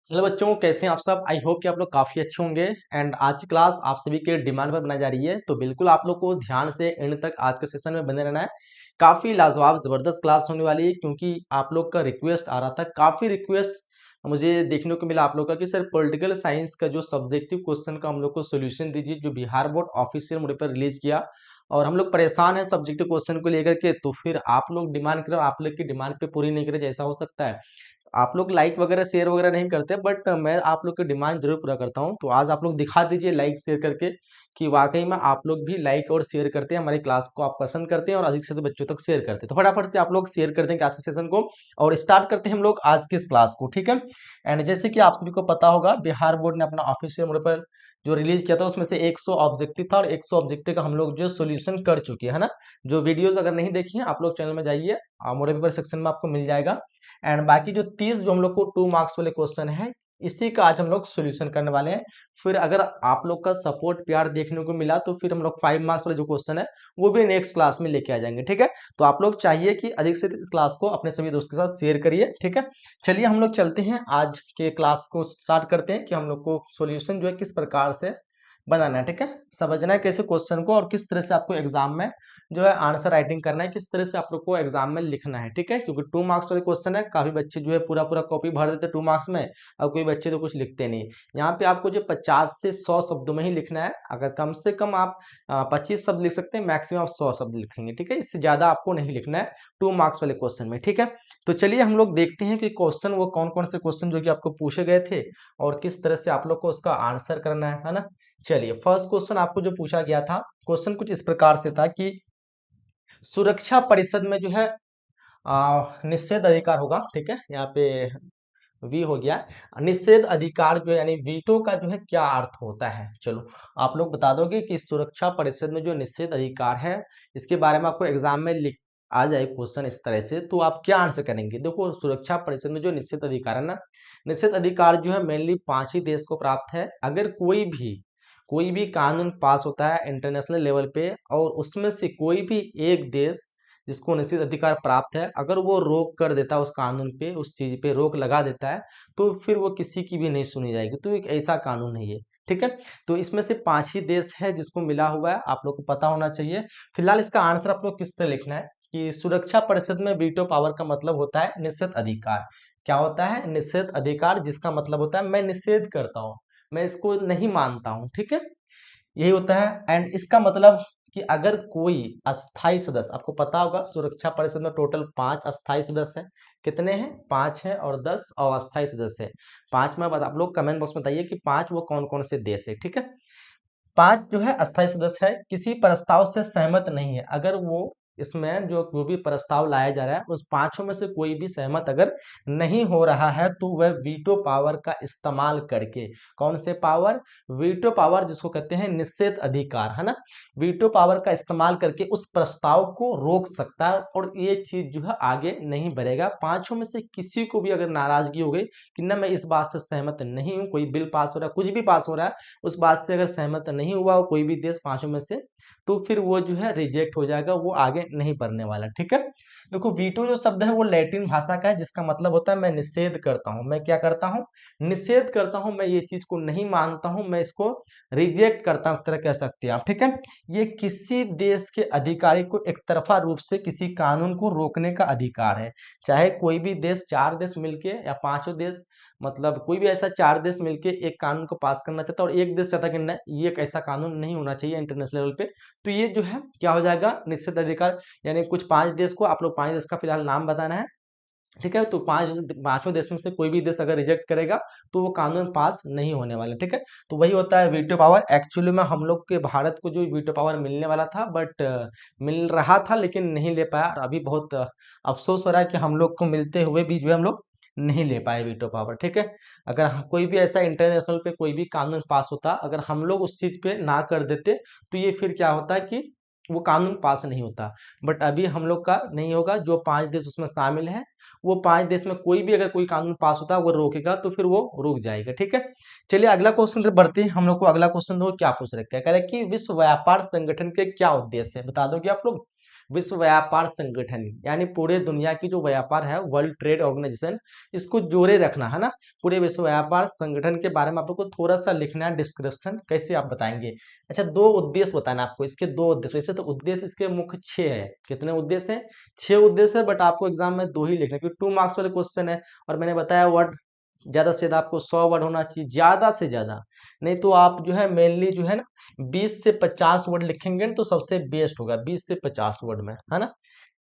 Hello बच्चों, कैसे हैं आप सब। आई होप कि आप लोग काफ़ी अच्छे होंगे। एंड आज की क्लास आप सभी के डिमांड पर बनाई जा रही है, तो बिल्कुल आप लोग को ध्यान से एंड तक आज के सेशन में बने रहना है। काफ़ी लाजवाब ज़बरदस्त क्लास होने वाली है, क्योंकि आप लोग का रिक्वेस्ट आ रहा था, काफ़ी रिक्वेस्ट मुझे देखने को मिला आप लोग का कि सर पॉलिटिकल साइंस का जो सब्जेक्टिव क्वेश्चन का हम लोग को सोल्यूशन दीजिए, जो बिहार बोर्ड ऑफिशियल मोड पर रिलीज किया। और हम लोग परेशान हैं सब्जेक्टिव क्वेश्चन को लेकर के, तो फिर आप लोग डिमांड करें, आप लोग की डिमांड पे पूरी नहीं करें, जैसा हो सकता है। आप लोग लाइक वगैरह शेयर वगैरह नहीं करते, बट मैं आप लोग की डिमांड जरूर पूरा करता हूं। तो आज आप लोग दिखा दीजिए लाइक शेयर करके कि वाकई में आप लोग भी लाइक और शेयर करते हैं, हमारी क्लास को आप पसंद करते हैं और अधिक से अधिक बच्चों तक शेयर करते हैं। तो फटाफट से आप लोग शेयर कर देंगे आज के सेशन को और स्टार्ट करते हैं हम लोग आज की इस क्लास को, ठीक है। एंड जैसे कि आप सभी को पता होगा, बिहार बोर्ड ने अपना ऑफिशियल मोड पर जो रिलीज किया था, उसमें से 100 ऑब्जेक्टिव था और 100 ऑब्जेक्टिव का हम लोग जो सोल्यूशन कर चुके हैं ना। जो वीडियोस अगर नहीं देखी हैं, आप लोग चैनल में जाइए, मोड पेपर सेक्शन में आपको मिल जाएगा। एंड बाकी जो 30 जो हम लोग को 2 मार्क्स वाले क्वेश्चन है, इसी का आज हम लोग सॉल्यूशन करने वाले हैं। फिर अगर आप लोग का सपोर्ट प्यार देखने को मिला, तो फिर हम लोग 5 मार्क्स वाले जो क्वेश्चन है वो भी नेक्स्ट क्लास में लेके आ जाएंगे, ठीक है। तो आप लोग चाहिए कि अधिक से अधिक इस क्लास को अपने सभी दोस्तों के साथ शेयर करिए, ठीक है। चलिए हम लोग चलते हैं, आज के क्लास को स्टार्ट करते हैं कि हम लोग को सॉल्यूशन जो है किस प्रकार से बनाना है, ठीक है। समझना है कैसे क्वेश्चन को और किस तरह से आपको एग्जाम में जो है आंसर राइटिंग करना है, किस तरह से आप लोग को एग्जाम में लिखना है, ठीक है। क्योंकि 2 मार्क्स वाले क्वेश्चन है, काफी बच्चे जो है पूरा पूरा कॉपी भर देते 2 मार्क्स में, और कोई बच्चे तो कुछ लिखते नहीं। यहाँ पे आपको जो 50 से 100 शब्दों में ही लिखना है। अगर कम से कम आप 25 शब्द लिख सकते हैं, मैक्सिमम आप 100 शब्द लिखेंगे, ठीक है। इससे ज्यादा आपको नहीं लिखना है 2 मार्क्स वाले क्वेश्चन में, ठीक है। तो चलिए हम लोग देखते हैं कि क्वेश्चन वो कौन कौन से क्वेश्चन जो कि आपको पूछे गए थे और किस तरह से आप लोग को उसका आंसर करना है ना। चलिए, फर्स्ट क्वेश्चन आपको जो पूछा गया था, क्वेश्चन कुछ इस प्रकार से था कि सुरक्षा परिषद में जो है निषेध अधिकार होगा, ठीक है। यहाँ पे वी हो गया। निषेध अधिकार जो है यानी वीटो का जो है क्या अर्थ होता है, चलो आप लोग बता दोगे कि सुरक्षा परिषद में जो निषेध अधिकार है, इसके बारे में आपको एग्जाम में लिख आ जाए क्वेश्चन इस तरह से, तो आप क्या आंसर करेंगे। देखो, सुरक्षा परिषद में जो निषेध अधिकार है ना, निषेध अधिकार जो है मेनली 5 ही देश को प्राप्त है। अगर कोई भी कानून पास होता है इंटरनेशनल लेवल पे, और उसमें से कोई भी एक देश जिसको निश्चित अधिकार प्राप्त है, अगर वो रोक कर देता है उस कानून पे, उस चीज पे रोक लगा देता है, तो फिर वो किसी की भी नहीं सुनी जाएगी। तो एक ऐसा कानून है ये, ठीक है। तो इसमें से 5 ही देश है जिसको मिला हुआ है, आप लोग को पता होना चाहिए। फिलहाल इसका आंसर आप लोग किस तरह लिखना है कि सुरक्षा परिषद में वीटो पावर का मतलब होता है निषेध अधिकार। क्या होता है? निषेध अधिकार, जिसका मतलब होता है मैं निषेध करता हूँ, मैं इसको नहीं मानता हूँ, ठीक है। यही होता है। एंड इसका मतलब कि अगर कोई अस्थाई सदस्य, आपको पता होगा सुरक्षा परिषद में टोटल 5 अस्थाई सदस्य हैं। कितने हैं? 5 हैं, और 10 अस्थाई सदस्य है। 5 में आप लोग कमेंट बॉक्स में बताइए कि 5 वो कौन कौन से देश है, ठीक है। 5 जो है अस्थाई सदस्य है, किसी प्रस्ताव से सहमत नहीं है। अगर वो इसमें जो भी प्रस्ताव लाया जा रहा है, उस 5 में से कोई भी सहमत अगर नहीं हो रहा है, तो वह वीटो पावर का इस्तेमाल करके, कौन से पावर? वीटो पावर, जिसको कहते हैं निषेध अधिकार, है ना। वीटो पावर का इस्तेमाल करके उस प्रस्ताव को रोक सकता है, और ये चीज जो है आगे नहीं बढ़ेगा। 5 में से किसी को भी अगर नाराजगी हो गई कि ना मैं इस बात से सहमत नहीं हूँ, कोई बिल पास हो रहा है, कुछ भी पास हो रहा है, उस बात से अगर सहमत नहीं हुआ हो कोई भी देश 5 में से, तो फिर वो जो है रिजेक्ट हो जाएगा, वो आगे नहीं बढ़ने वाला, ठीक है। देखो, वीटो जो शब्द है वो लैटिन भाषा का है, जिसका मतलब होता है मैं निषेध करता हूँ। मैं क्या करता हूँ? निषेध करता हूँ। मैं ये चीज को नहीं मानता हूँ, मैं इसको रिजेक्ट करता हूँ, तरह कह सकते हैं आप, ठीक है। ये किसी देश के अधिकारी को एक तरफा रूप से किसी कानून को रोकने का अधिकार है। चाहे कोई भी देश, 4 देश मिलके या 5 देश, मतलब कोई भी ऐसा 4 देश मिलके एक कानून को पास करना चाहता है, और एक देश चाहता है कि नहीं, ये एक ऐसा कानून नहीं होना चाहिए इंटरनेशनल लेवल पे, तो ये जो है क्या हो जाएगा? निश्चित अधिकार। यानी कुछ 5 देश को, आप लोग 5 देश का फिलहाल नाम बताना है, ठीक है। तो 5 देश में से कोई भी देश अगर रिजेक्ट करेगा, तो वो कानून पास नहीं होने वाला, ठीक है। तो वही होता है वीटो पावर। एक्चुअली में हम लोग के भारत को जो वीटो पावर मिलने वाला था, बट मिल रहा था लेकिन नहीं ले पाया, और अभी बहुत अफसोस हो रहा है कि हम लोग को मिलते हुए भी जो है हम लोग नहीं ले पाए वीटो पावर, ठीक है। अगर कोई भी ऐसा इंटरनेशनल पे कोई भी कानून पास होता, अगर हम लोग उस चीज पे ना कर देते, तो ये फिर क्या होता है कि वो कानून पास नहीं होता। बट अभी हम लोग का नहीं होगा, जो 5 देश उसमें शामिल है, वो 5 देश में कोई भी अगर कोई कानून पास होता है वो रोकेगा, तो फिर वो रुक जाएगा, ठीक है। चलिए अगला क्वेश्चन पे बढ़ते हैं। हम लोग को अगला क्वेश्चन दो क्या पूछ रखा है, कह रहे हैं कि विश्व व्यापार संगठन के क्या उद्देश्य है, बता दोगे आप लोग। विश्व व्यापार संगठन, यानी पूरे दुनिया की जो व्यापार है, वर्ल्ड ट्रेड ऑर्गेनाइजेशन, इसको जोड़े रखना है ना। पूरे विश्व व्यापार संगठन के बारे में आप लोग को थोड़ा सा लिखना है डिस्क्रिप्शन, कैसे आप बताएंगे। अच्छा, दो उद्देश्य बताना आपको, इसके दो उद्देश्य। वैसे तो उद्देश्य इसके मुख्य 6 है। कितने उद्देश्य हैं? 6 उद्देश्य है, बट आपको एग्जाम में 2 ही लिखना है क्योंकि 2 मार्क्स वाले क्वेश्चन है। और मैंने बताया वर्ड ज्यादा से ज्यादा आपको 100 वर्ड होना चाहिए, ज्यादा से ज्यादा। नहीं तो आप जो है मेनली जो है ना 20 से 50 वर्ड लिखेंगे तो सबसे बेस्ट होगा, 20 से 50 वर्ड में, है ना।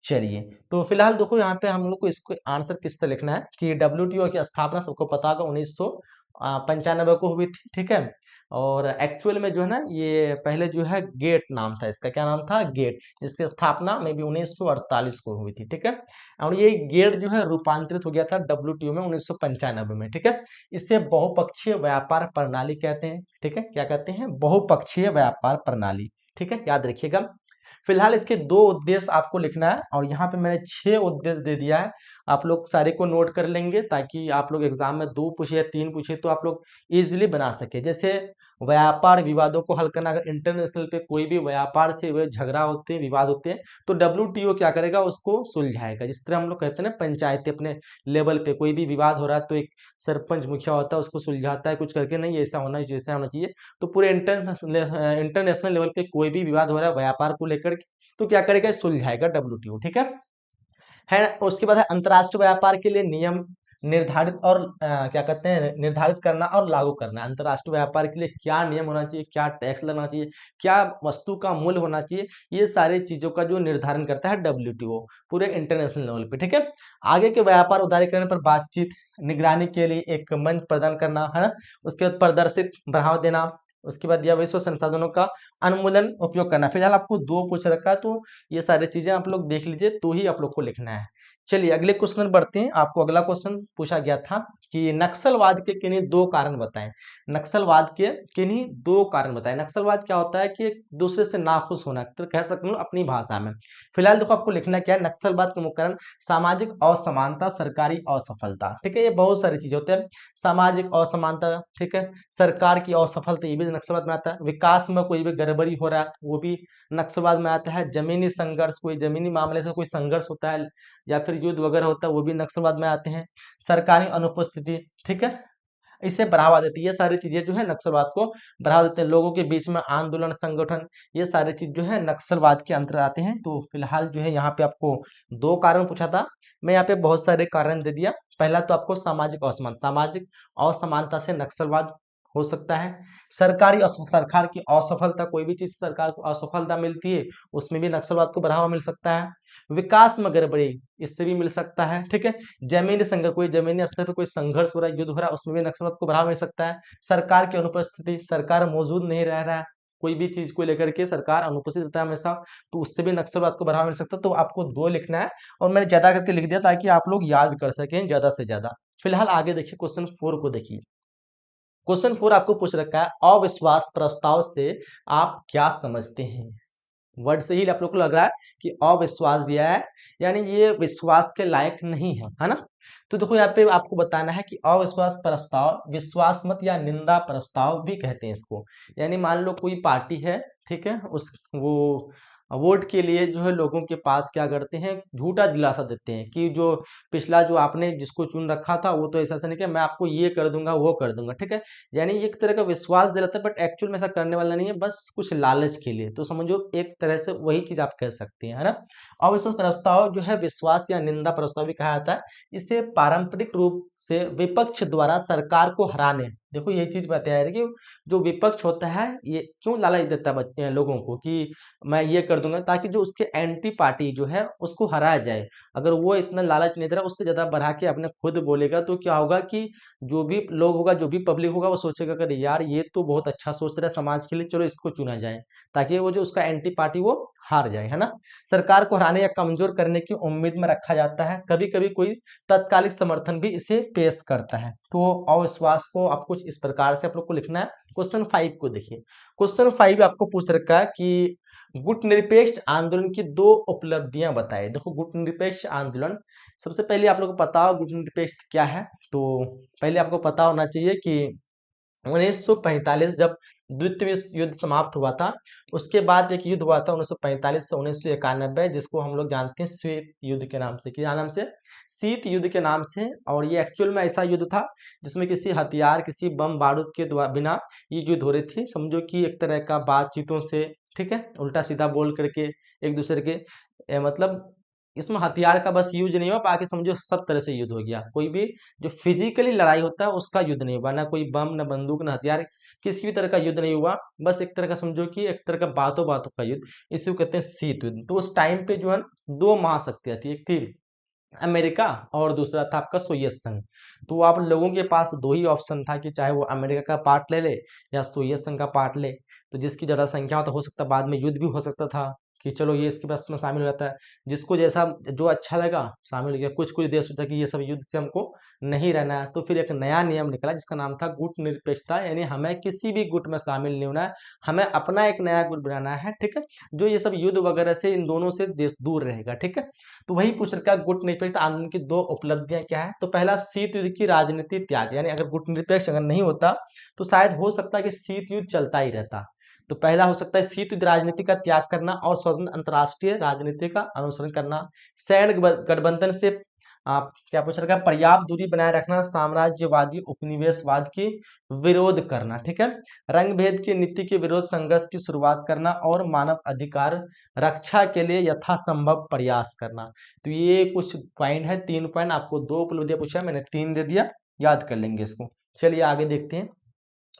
चलिए, तो फिलहाल देखो यहाँ पे हम लोग को इसको आंसर किस तरह लिखना है कि डब्ल्यूटीओ की स्थापना सबको पता होगा 1995 को हुई थी, ठीक है। और एक्चुअल में जो है ना ये पहले जो है गेट नाम था इसका, क्या नाम था? गेट, जिसकी स्थापना में भी 1948 को हुई थी, ठीक है। और ये गेट जो है रूपांतरित हो गया था डब्ल्यूटीओ में 1995 में, ठीक है। इसे बहुपक्षीय व्यापार प्रणाली कहते हैं, ठीक है। क्या कहते हैं? बहुपक्षीय व्यापार प्रणाली, ठीक है, याद रखिएगा। फिलहाल इसके 2 उद्देश्य आपको लिखना है और यहाँ पे मैंने 6 उद्देश्य दे दिया है। आप लोग सारे को नोट कर लेंगे ताकि आप लोग एग्जाम में 2 पूछे या 3 पूछे तो आप लोग इजीली बना सके। जैसे व्यापार विवादों को हल करना, अगर इंटरनेशनल पे कोई भी व्यापार से हुए झगड़ा होते हैं, विवाद होते हैं, तो डब्ल्यूटीओ क्या करेगा? उसको सुलझाएगा। जिस तरह हम लोग कहते हैं ना पंचायती अपने लेवल पे कोई भी विवाद हो रहा है तो एक सरपंच मुखिया होता है, उसको सुलझाता है कुछ करके, नहीं ऐसा होना चाहिए, ऐसा होना चाहिए। तो पूरे इंटरनेशनल लेवल पे कोई भी विवाद हो रहा है व्यापार को लेकर के, तो क्या करेगा? सुलझाएगा डब्ल्यूटीओ, ठीक है। उसके बाद है अंतर्राष्ट्रीय व्यापार के लिए नियम निर्धारित और क्या कहते हैं निर्धारित करना और लागू करना। अंतर्राष्ट्रीय व्यापार के लिए क्या नियम होना चाहिए, क्या टैक्स लगना चाहिए, क्या वस्तु का मूल्य होना चाहिए, ये सारी चीजों का जो निर्धारण करता है डब्ल्यूटीओ पूरे इंटरनेशनल लेवल पे, ठीक है। आगे के व्यापार उदारीकरण पर बातचीत, निगरानी के लिए एक मंच प्रदान करना, है ना। उसके बाद प्रदर्शित बढ़ावा देना, उसके बाद यह विश्व संसाधनों का अनुमूलन उपयोग करना। फिलहाल आपको 2 पूछ रखा है तो ये सारी चीजें आप लोग देख लीजिए तो ही आप लोग को लिखना है। चलिए अगले क्वेश्चन बढ़ते हैं। आपको अगला क्वेश्चन पूछा गया था कि नक्सलवाद के किन्हीं 2 कारण बताएं। नक्सलवाद के किन्हीं 2 कारण बताएं। नक्सलवाद क्या होता है कि एक दूसरे से नाखुश होना, तो कह सकते हो अपनी भाषा में। फिलहाल देखो आपको लिखना क्या है, नक्सलवाद के मुख्य कारण सामाजिक असमानता, सरकारी असफलता, ठीक है। ये बहुत सारी चीजें होते हैं। सामाजिक असमानता, ठीक है, सरकार की असफलता, ये भी नक्सलवाद में आता है। विकास में कोई भी गड़बड़ी हो रहा है वो भी नक्सलवाद में आता है। जमीनी संघर्ष, कोई जमीनी मामले से कोई संघर्ष होता है या फिर युद्ध वगैरह होता है वो भी नक्सलवाद में आते हैं। सरकारी अनुपस्थिति, ठीक है, इसे बढ़ावा देती है। ये सारी चीजें जो है नक्सलवाद को बढ़ावा देते हैं। लोगों के बीच में आंदोलन, संगठन, ये सारी चीज जो है नक्सलवाद के अंतर्गत आते हैं। तो फिलहाल जो है यहाँ पे आपको 2 कारण पूछा था, मैं यहाँ पे बहुत सारे कारण दे दिया। पहला तो आपको सामाजिक असमानता, सामाजिक असमानता से नक्सलवाद हो सकता है। सरकार की असफलता, कोई भी चीज सरकार को असफलता मिलती है उसमें भी नक्सलवाद को बढ़ावा मिल सकता है। विकास में गड़बड़ी, इससे भी मिल सकता है, ठीक है। जमीनी संघर्ष, कोई जमीनी स्तर पर कोई संघर्ष हो रहा है, युद्ध हो रहा है, उसमें भी नक्सलवाद को बढ़ावा मिल सकता है। सरकार की अनुपस्थिति, सरकार मौजूद नहीं रह रहा है, कोई भी चीज को लेकर के सरकार अनुपस्थित रहता है हमेशा, तो उससे भी नक्सलवाद को बढ़ावा मिल सकता है। तो आपको 2 लिखना है और मैंने ज्यादा करके लिख दिया ताकि आप लोग याद कर सकें ज्यादा से ज्यादा। फिलहाल आगे देखिए क्वेश्चन 4 को देखिए। क्वेश्चन 4 आपको पूछ रखा है अविश्वास प्रस्ताव से आप क्या समझते हैं। वर्ड से ही आप लोग को लग रहा है कि अविश्वास दिया है, यानी ये विश्वास के लायक नहीं है ना। तो देखो यहाँ पे आपको बताना है कि अविश्वास प्रस्ताव, विश्वास मत या निंदा प्रस्ताव भी कहते हैं इसको। यानी मान लो कोई पार्टी है, ठीक है, उस वो वोट के लिए जो है लोगों के पास क्या करते हैं, झूठा दिलासा देते हैं कि जो पिछला जो आपने जिसको चुन रखा था वो तो ऐसा नहीं कि मैं आपको ये कर दूंगा वो कर दूंगा, ठीक है। यानी एक तरह का विश्वास दिलाता है बट एक्चुअल में ऐसा करने वाला नहीं है, बस कुछ लालच के लिए। तो समझो एक तरह से वही चीज आप कह सकते हैं, है ना। अविश्वास प्रस्ताव जो है विश्वास या निंदा प्रस्ताव भी कहा जाता है। इसे पारंपरिक रूप से विपक्ष द्वारा सरकार को हराने, देखो ये चीज बताया है कि जो विपक्ष होता है ये क्यों लालच देता है बच्चे लोगों को कि मैं ये कर दूंगा, ताकि जो उसके एंटी पार्टी जो है उसको हराया जाए। अगर वो इतना लालच नहीं दे रहा, उससे ज्यादा बढ़ा के अपने खुद बोलेगा तो क्या होगा कि जो भी लोग होगा, जो भी पब्लिक होगा, वो सोचेगा कि यार ये तो बहुत अच्छा सोच रहा है समाज के लिए, चलो इसको चुना जाए, ताकि वो जो उसका एंटी पार्टी वो हार जाए, है ना। सरकार को हराने या कमजोर करने की उम्मीद में रखा जाता है। कभी कभी कोई तत्कालिक समर्थन भी इसे पेश करता है। तो अविश्वास को आप कुछ इस प्रकार से आप लोग को लिखना है। क्वेश्चन 5 को देखिए। क्वेश्चन 5 आपको पूछ रखा है कि गुटनिरपेक्ष आंदोलन की 2 उपलब्धियां बताएं। देखो गुटनिरपेक्ष आंदोलन, सबसे पहले आप लोग को पता हो गुटनिरपेक्ष क्या है। तो पहले आपको पता होना चाहिए कि 1945 जब द्वितीय विश्व युद्ध समाप्त हुआ था। उसके बाद एक युद्ध हुआ था 1945 से 1991, जिसको हम लोग जानते हैं शीत युद्ध के नाम से। क्या नाम से? शीत युद्ध के नाम से। और ये एक्चुअल में ऐसा युद्ध था जिसमें किसी हथियार, किसी बम बारूद के बिना ये युद्ध हो रही थी। समझो कि एक तरह का बातचीतों से, ठीक है, उल्टा सीधा बोल करके एक दूसरे के मतलब इसमें हथियार का बस यूज नहीं हुआ, बाकी समझो सब तरह से युद्ध हो गया। कोई भी जो फिजिकली लड़ाई होता है उसका युद्ध नहीं हुआ, ना कोई बम, ना बंदूक, ना हथियार, किसी भी तरह का युद्ध नहीं हुआ। बस एक तरह का समझो कि एक तरह का बातों बातों का युद्ध, इसी को कहते हैं शीत युद्ध। तो उस टाइम पे जो है दो महाशक्तियां थी, एक थी अमेरिका और दूसरा था आपका सोवियत संघ। तो आप लोगों के पास दो ही ऑप्शन था कि चाहे वो अमेरिका का पार्ट ले ले या सोवियत संघ का पार्ट ले। तो जिसकी ज़्यादा संख्या हो तो हो सकता है बाद में युद्ध भी हो सकता था कि चलो ये इसके पास में शामिल हो जाता है। जिसको जैसा जो अच्छा लगा शामिल हो गया। कुछ कुछ देश होता है कि ये सब युद्ध से हमको नहीं रहना है, तो फिर एक नया नियम निकला जिसका नाम था गुट निरपेक्षता, यानी हमें किसी भी गुट में शामिल नहीं होना है, हमें अपना एक नया गुट बनाना है, ठीक है, जो ये सब युद्ध वगैरह से इन दोनों से देश दूर रहेगा, ठीक है। तो वही पूछ रखा गुट निरपेक्ष आंदोलन की दो उपलब्धियां क्या है। तो पहला, शीत युद्ध की राजनीति त्याग, यानी अगर गुट निरपेक्ष अगर नहीं होता तो शायद हो सकता है कि शीत युद्ध चलता ही रहता। तो पहला हो सकता है शीत युद्ध राजनीति का त्याग करना और स्वतंत्र अंतर्राष्ट्रीय राजनीति का अनुसरण करना। सैन्य गठबंधन से आप क्या पूछ रखा है, पर्याप्त दूरी बनाए रखना, साम्राज्यवादी उपनिवेशवाद की विरोध करना, ठीक है, रंग भेद की नीति के विरोध संघर्ष की शुरुआत करना और मानव अधिकार रक्षा के लिए यथासंभव प्रयास करना। तो ये कुछ पॉइंट है, 3 पॉइंट। आपको 2 उपलब्धियां पूछा, मैंने 3 दे दिया, याद कर लेंगे इसको। चलिए आगे देखते हैं।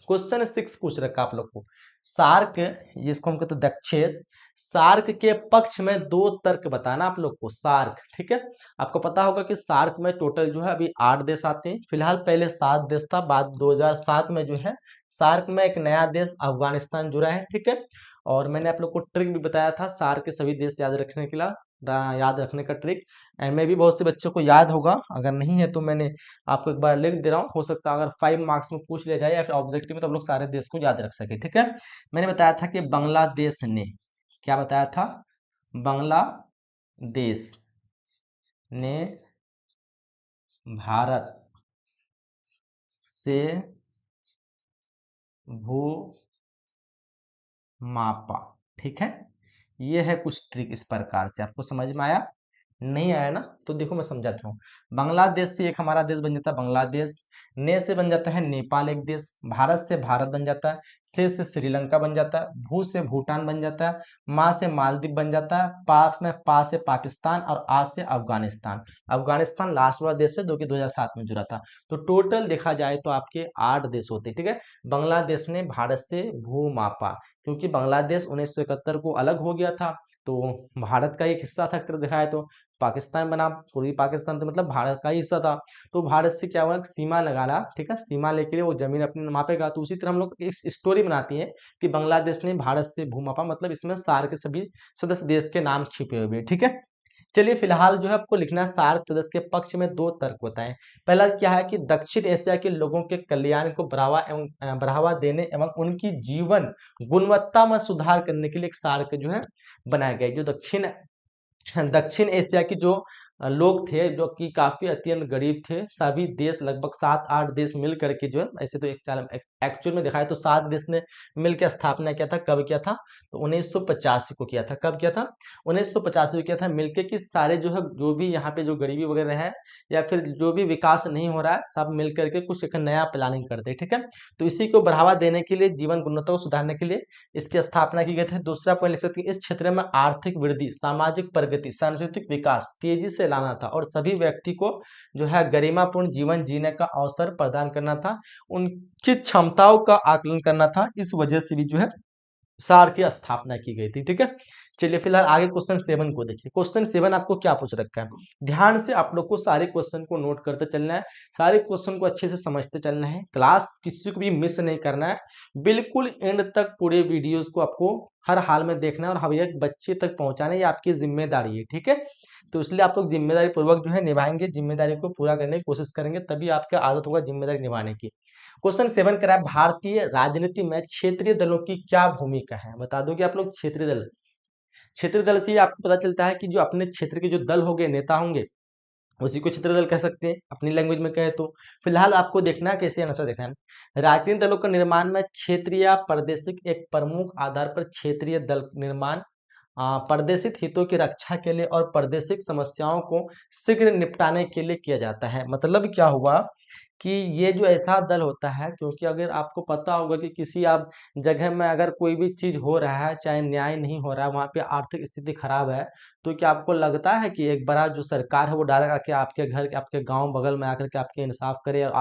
क्वेश्चन 6 पूछ रखा आप लोग को, सार्क, जिसको हम कहते हैं दक्षेस, सार्क के पक्ष में 2 तर्क बताना आप लोग को। सार्क, ठीक है, आपको पता होगा कि सार्क में टोटल जो है अभी 8 देश आते हैं। फिलहाल पहले 7 देश था, बाद 2007 में जो है सार्क में एक नया देश अफगानिस्तान जुड़ा है, ठीक है। और मैंने आप लोग को ट्रिक भी बताया था सार्क के सभी देश याद रखने के लिए, याद रखने का ट्रिक। मैं भी बहुत से बच्चों को याद होगा, अगर नहीं है तो मैंने आपको एक बार लिख दे रहा हूँ। हो सकता है अगर 5 मार्क्स में पूछ लिया जाए या फिर ऑब्जेक्टिव में, तो हम लोग सारे देश को याद रख सके, ठीक है। मैंने बताया था कि बांग्लादेश ने, क्या बताया था, बांग्लादेश ने भारत से भू मापा, ठीक है। ये है कुछ ट्रिक, इस प्रकार से आपको समझ में आया। नहीं आया ना, तो देखो मैं समझाता हूँ। बांग्लादेश से एक हमारा देश बन जाता है बांग्लादेश, ने से बन जाता है नेपाल एक देश, भारत से भारत बन जाता है, से श्रीलंका बन जाता है, भू से भूटान बन जाता है, माँ से मालदीव बन जाता है, पास में पा से पाकिस्तान और आ से अफगानिस्तान। अफगानिस्तान लास्ट वाला देश है जो कि 2007 में जुड़ा था। तो टोटल देखा जाए तो आपके 8 देश होते, ठीक है। बांग्लादेश ने भारत से भू मापा, क्योंकि बांग्लादेश 1971 को अलग हो गया था, तो भारत का एक हिस्सा था, एक तरह दिखाया तो पाकिस्तान बना, पूर्वी पाकिस्तान तो मतलब भारत का ही हिस्सा था। तो भारत से क्या हुआ, सीमा लगाना, ठीक है, सीमा लेके वो जमीन अपनी मापेगा। तो उसी तरह हम लोग एक स्टोरी बनाती है कि बांग्लादेश ने भारत से भू मापा, मतलब इसमें सार्क के सभी सदस्य देश के नाम छिपे हुए, ठीक है। चलिए फिलहाल जो है आपको लिखना है सार्क सदस्य के पक्ष में 2 तर्क बताएं। पहला क्या है कि दक्षिण एशिया के लोगों के कल्याण को बढ़ावा देने एवं उनकी जीवन गुणवत्ता में सुधार करने के लिए एक सार्क जो है बनाया गया। जो दक्षिण एशिया की जो लोग थे जो कि काफी अत्यंत गरीब थे, सभी देश लगभग 7-8 देश मिल करके जो है, ऐसे तो एक्चुअल में दिखाया तो 7 देश ने मिल के स्थापना किया था। कब किया था, तो 1985 को किया था। कब किया था, 1985 को किया था मिलके, कि सारे जो है जो भी यहाँ पे जो गरीबी वगैरह है या फिर जो भी विकास नहीं हो रहा है, सब मिल करके कुछ एक नया प्लानिंग करते हैं, ठीक है। तो इसी को बढ़ावा देने के लिए, जीवन गुणवत्ता को सुधारने के लिए इसकी स्थापना की गई थी। दूसरा पॉइंट लिख सकते हैं, इस क्षेत्र में आर्थिक वृद्धि, सामाजिक प्रगति, सांस्कृतिक विकास तेजी से लाना था और सभी व्यक्ति को जो है गरिमापूर्ण जीवन जीने का अवसर प्रदान करना था, उनकी क्षमताओं का आकलन करना था। इस वजह से भी जो है सार की स्थापना की गई थी, ठीक है। चलिए फिलहाल आगे क्वेश्चन 7 को देखिए। क्वेश्चन 7 आपको क्या पूछ रखा है, ध्यान से आप लोग को सारे क्वेश्चन को नोट करते चलना है, सारे क्वेश्चन को अच्छे से समझते चलना है, क्लास किसी को भी मिस नहीं करना है, बिल्कुल एंड तक पूरे वीडियोस को आपको हर हाल में देखना है और हर एक बच्चे तक पहुंचाना, ये आपकी जिम्मेदारी है, ठीक है। तो इसलिए आप लोग जिम्मेदारी पूर्वक जो है निभाएंगे, जिम्मेदारी को पूरा करने की कोशिश करेंगे, तभी आपका आदत होगा जिम्मेदारी निभाने की। क्वेश्चन 7 करा है, भारतीय राजनीति में क्षेत्रीय दलों की क्या भूमिका है, बता दो कि आप लोग। क्षेत्रीय दल, क्षेत्रीय दल से आपको पता चलता है कि जो अपने क्षेत्र के जो दल होंगे, नेता होंगे, उसी को क्षेत्रीय दल कह सकते हैं अपनी लैंग्वेज में कहे तो। फिलहाल आपको देखना है कैसे आंसर देखना है। राजनीतिक दलों का निर्माण में क्षेत्रीय या प्रादेशिक एक प्रमुख आधार पर क्षेत्रीय दल निर्माण प्रादेशिक हितों की रक्षा के लिए और प्रादेशिक समस्याओं को शीघ्र निपटाने के लिए किया जाता है। मतलब क्या हुआ कि ये जो ऐसा दल होता है, क्योंकि अगर आपको पता होगा कि किसी आप जगह में अगर कोई भी चीज हो रहा है, चाहे न्याय नहीं हो रहा है, वहाँ पे आर्थिक स्थिति खराब है, तो क्या आपको लगता है कि एक बड़ा जो सरकार है वो डायरेक्ट आके आपके घर के आपके गांव बगल में आकर के आपके इंसाफ करे और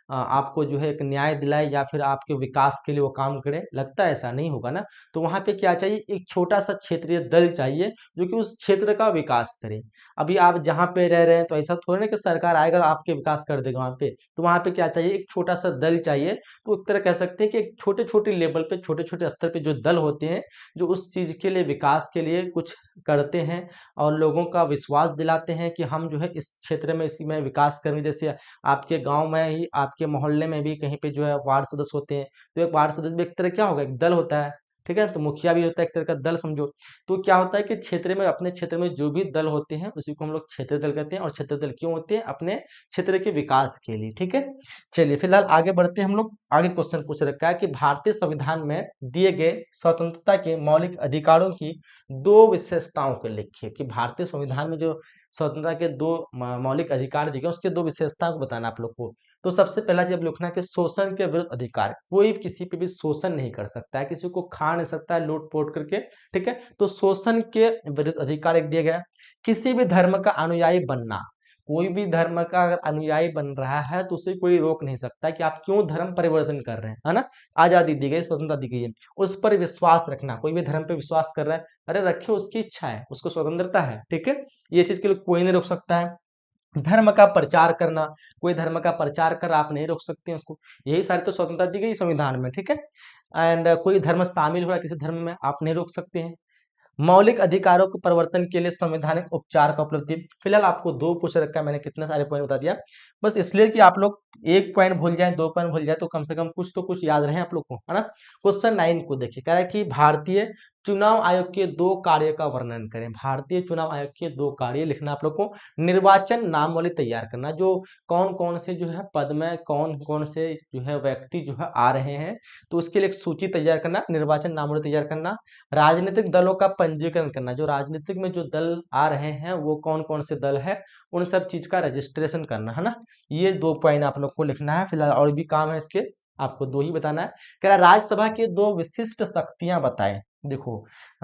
आपको जो है एक न्याय दिलाए या फिर आपके विकास के लिए वो काम करे? लगता है ऐसा नहीं होगा ना। तो वहाँ पे क्या चाहिए, एक छोटा सा क्षेत्रीय दल चाहिए जो कि उस क्षेत्र का विकास करे। अभी आप जहाँ पे रह रहे हैं तो ऐसा थोड़ी ना कि सरकार आएगा और आपके विकास कर देगा वहाँ पे। तो वहाँ पे क्या चाहिए, एक छोटा सा दल चाहिए। तो एक तरह कह सकते हैं कि एक छोटे छोटे लेवल पे, छोटे छोटे स्तर पे जो दल होते हैं, जो उस चीज के लिए, विकास के लिए कुछ करते हैं और लोगों का विश्वास दिलाते हैं कि हम जो है इस क्षेत्र में इसी में विकास करेंगे। जैसे आपके गांव में ही, आपके मोहल्ले में भी कहीं पे जो है वार्ड सदस्य होते हैं, तो एक वार्ड सदस्य भी एक तरह क्या होगा, एक दल होता है। ठीक है, तो मुखिया भी होता है एक तरह का दल समझो। तो क्या होता है कि क्षेत्र में, अपने क्षेत्र में जो भी दल होते हैं उसी को हम लोग क्षेत्रीय दल कहते हैं। और क्षेत्रीय दल क्यों होते हैं, अपने क्षेत्र के विकास के लिए। ठीक है, चलिए फिलहाल आगे बढ़ते हैं हम लोग। आगे क्वेश्चन पूछ रखा है कि भारतीय संविधान में दिए गए स्वतंत्रता के मौलिक अधिकारों की दो विशेषताओं को लिखिए। कि भारतीय संविधान में जो स्वतंत्रता के दो मौलिक अधिकार दिए गए, उसके दो विशेषताओं को बताना आप लोग को। तो सबसे पहला चीज लिखना है कि शोषण के विरुद्ध अधिकार। कोई किसी पे भी शोषण नहीं कर सकता है, किसी को खा नहीं सकता है लूट पोट करके। ठीक है, तो शोषण के विरुद्ध अधिकार एक दिया गया। किसी भी धर्म का अनुयायी बनना। कोई भी धर्म का अगर अनुयायी बन रहा है तो उसे कोई रोक नहीं सकता कि आप क्यों धर्म परिवर्तन कर रहे हैं, है ना। आजादी दी गई, स्वतंत्रता दी गई है। उस पर विश्वास रखना, कोई भी धर्म पे विश्वास कर रहा है, अरे रखे, उसकी इच्छा है, उसको स्वतंत्रता है। ठीक है, ये चीज के लिए कोई नहीं रोक सकता है। धर्म का प्रचार करना, कोई धर्म का प्रचार कर आप नहीं रोक सकते हैं उसको। यही सारी तो स्वतंत्रता दी गई संविधान में। ठीक है, एंड कोई धर्म शामिल हो रहा है किसी धर्म में, आप नहीं रोक सकते हैं। मौलिक अधिकारों के परिवर्तन के लिए संवैधानिक उपचार का उपलब्धि। फिलहाल आपको दो पूछ रखा है, मैंने कितने सारे पॉइंट बता दिया, बस इसलिए कि आप लोग एक पॉइंट भूल जाए, दो पॉइंट भूल जाए, तो कम से कम कुछ तो कुछ याद रहे आप लोग को, है ना। क्वेश्चन 9 को देखिए, कह रहा है कि भारतीय चुनाव आयोग के दो कार्य का वर्णन करें। भारतीय चुनाव आयोग के दो कार्य लिखना आप लोग को। निर्वाचन नामावली तैयार करना, जो कौन कौन से जो है पद में कौन कौन से जो है व्यक्ति जो है आ रहे हैं, तो उसके लिए एक सूची तैयार करना, निर्वाचन नामावली तैयार करना। राजनीतिक दलों का पंजीकरण करना, जो राजनीतिक में जो दल आ रहे हैं वो कौन कौन से दल है, उन सब चीज का रजिस्ट्रेशन करना, है ना। ये दो पॉइंट आप लोग को लिखना है। फिलहाल और भी काम है इसके, आपको दो ही बताना है। कह रहा राज्यसभा के दो विशिष्ट शक्तियां बताएं। देखो,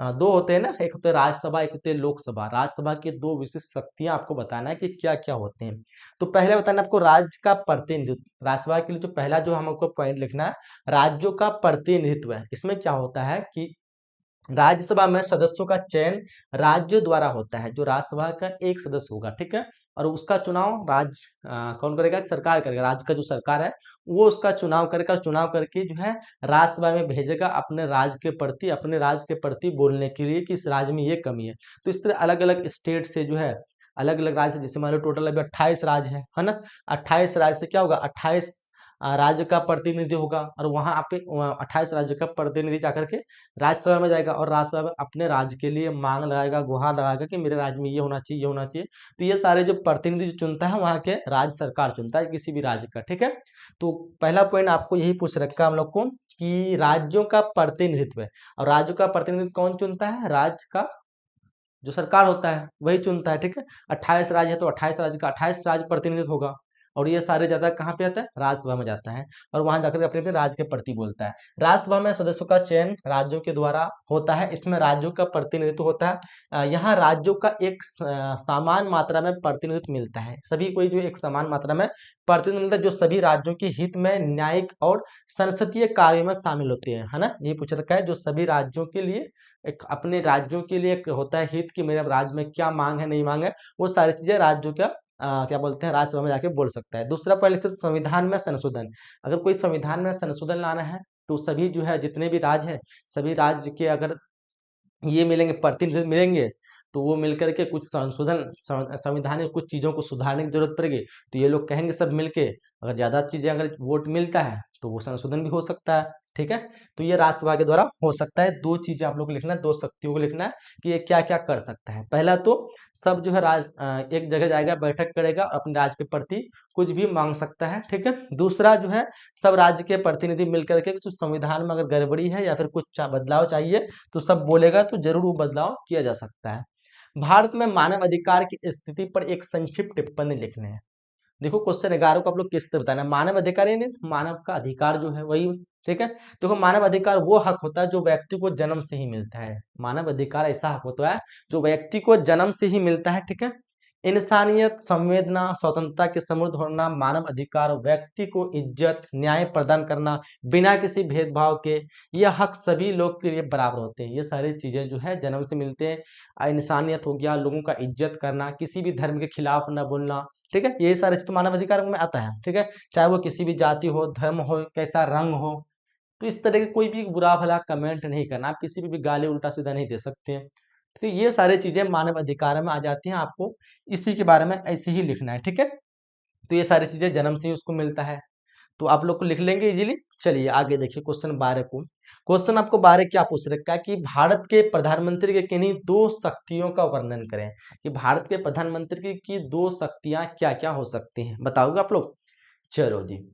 दो होते हैं ना, एक होते हैं राज्यसभा, एक होते हैं लोकसभा। राज्यसभा के दो विशिष्ट शक्तियां आपको बताना है कि क्या क्या होते हैं। तो पहले बताना आपको राज्य का प्रतिनिधित्व। राज्यसभा के लिए जो पहला जो हमको पॉइंट लिखना है, राज्यों का प्रतिनिधित्व है। इसमें क्या होता है कि राज्यसभा में सदस्यों का चयन राज्य द्वारा होता है। जो राज्यसभा का एक सदस्य होगा, ठीक है, और उसका चुनाव कौन करेगा, सरकार करेगा। राज्य का जो सरकार है वो उसका चुनाव करेगा, चुनाव करके जो है राज्यसभा में भेजेगा अपने राज्य के प्रति, अपने राज्य के प्रति बोलने के लिए कि इस राज्य में ये कमी है। तो इस तरह अलग अलग स्टेट से जो है, अलग अलग राज्य से, जैसे मान लो टोटल अभी 28 राज्य है ना। 28 राज्य से क्या होगा, 28 राज्य का प्रतिनिधि होगा, और वहां पे 28 राज्य का प्रतिनिधि जाकर के राज्यसभा में जाएगा और राज्यसभा में अपने राज्य के लिए मांग लगाएगा, गुहार लगाएगा कि मेरे राज्य में ये होना चाहिए, ये होना चाहिए। तो ये सारे जो प्रतिनिधि जो चुनता है, वहां के राज्य सरकार चुनता है किसी भी राज्य का। ठीक है, तो पहला पॉइंट आपको यही पूछ रखा है हम लोग को कि राज्यों का प्रतिनिधित्व है। और राज्यों का प्रतिनिधित्व कौन चुनता है, राज्य का जो सरकार होता है वही चुनता है। ठीक है, 28 राज्य है तो 28 राज्य का 28 राज्य प्रतिनिधित्व होगा। और ये सारे ज्यादा कहाँ पे आता है, राज्यसभा में जाता है, और वहां जाकर के अपने अपने राज्य के प्रति बोलता है। राज्यसभा में सदस्यों का चयन राज्यों के द्वारा होता है, इसमें राज्यों का प्रतिनिधित्व होता है। यहाँ राज्यों का एक समान मात्रा में प्रतिनिधित्व मिलता है। सभी कोई जो एक समान मात्रा में प्रतिनिधित्व मिलता है, जो सभी राज्यों के हित में न्यायिक और संसदीय कार्यों में शामिल होते हैं, है ना। ये पूछ रखा है, जो सभी राज्यों के लिए, एक अपने राज्यों के लिए एक होता है हित कि मेरे राज्य में क्या मांग है, नहीं मांग है, वो सारी चीजें राज्यों का क्या बोलते हैं, राज्यसभा में जाके बोल सकता है। दूसरा पॉइंट लिखते हैं संविधान में संशोधन। अगर कोई संविधान में संशोधन लाना है तो सभी जो है, जितने भी राज्य है, सभी राज्य के अगर ये मिलेंगे, प्रतिनिधि मिलेंगे, तो वो मिलकर के कुछ संशोधन, संविधान में कुछ चीजों को सुधारने की जरूरत पड़ेगी, तो ये लोग कहेंगे सब मिलके, अगर ज्यादा चीजें, अगर वोट मिलता है तो वो संशोधन भी हो सकता है। ठीक है। तो ये राष्ट्रसभा के द्वारा हो सकता है। दो चीजें आप लोग को लिखना है, दो शक्तियों को लिखना है कि ये क्या क्या कर सकता है। पहला तो सब जो है एक जगह जाएगा, बैठक करेगा, अपने राज्य के प्रति कुछ भी मांग सकता है। ठीक है। दूसरा जो है सब राज्य के प्रतिनिधि मिलकर के कुछ संविधान में अगर गड़बड़ी है या फिर कुछ बदलाव चाहिए तो सब बोलेगा तो जरूर वो बदलाव किया जा सकता है। भारत में मानव अधिकार की स्थिति पर एक संक्षिप्त टिप्पणी लिखने हैं। देखो क्वेश्चन 11 को आप लोग किस तरह बताना है। मानव अधिकार यानी मानव का अधिकार जो है वही। ठीक है। देखो मानव अधिकार वो हक होता है जो व्यक्ति को जन्म से ही मिलता है। मानव अधिकार ऐसा हक होता है जो व्यक्ति को जन्म से ही मिलता है। ठीक है। इंसानियत, संवेदना, स्वतंत्रता के समृद्ध होना, मानव अधिकार व्यक्ति को इज्जत, न्याय प्रदान करना बिना किसी भेदभाव के, यह हक सभी लोग के लिए बराबर होते हैं। ये सारी चीजें जो है जन्म से मिलते हैं। इंसानियत हो गया, लोगों का इज्जत करना, किसी भी धर्म के खिलाफ न बोलना। ठीक है। ये सारे तो मानव अधिकार में आता है। ठीक है। चाहे वो किसी भी जाति हो, धर्म हो, कैसा रंग हो, तो इस तरह के कोई भी बुरा भला कमेंट नहीं करना। आप किसी भी गाली उल्टा सीधा नहीं दे सकते हैं। तो ये सारी चीजें मानव अधिकार में आ जाती हैं। आपको इसी के बारे में ऐसे ही लिखना है। ठीक है। तो ये सारी चीजें जन्म से ही उसको मिलता है, तो आप लोग को लिख लेंगे इजीली। चलिए आगे देखिए क्वेश्चन 12 को। क्वेश्चन आपको 12 क्या पूछ रखा है कि भारत के प्रधानमंत्री के किन्हीं दो शक्तियों का वर्णन करें। कि भारत के प्रधानमंत्री की दो शक्तियां क्या क्या हो सकती हैं, बताओगे आप लोग। चलो जी।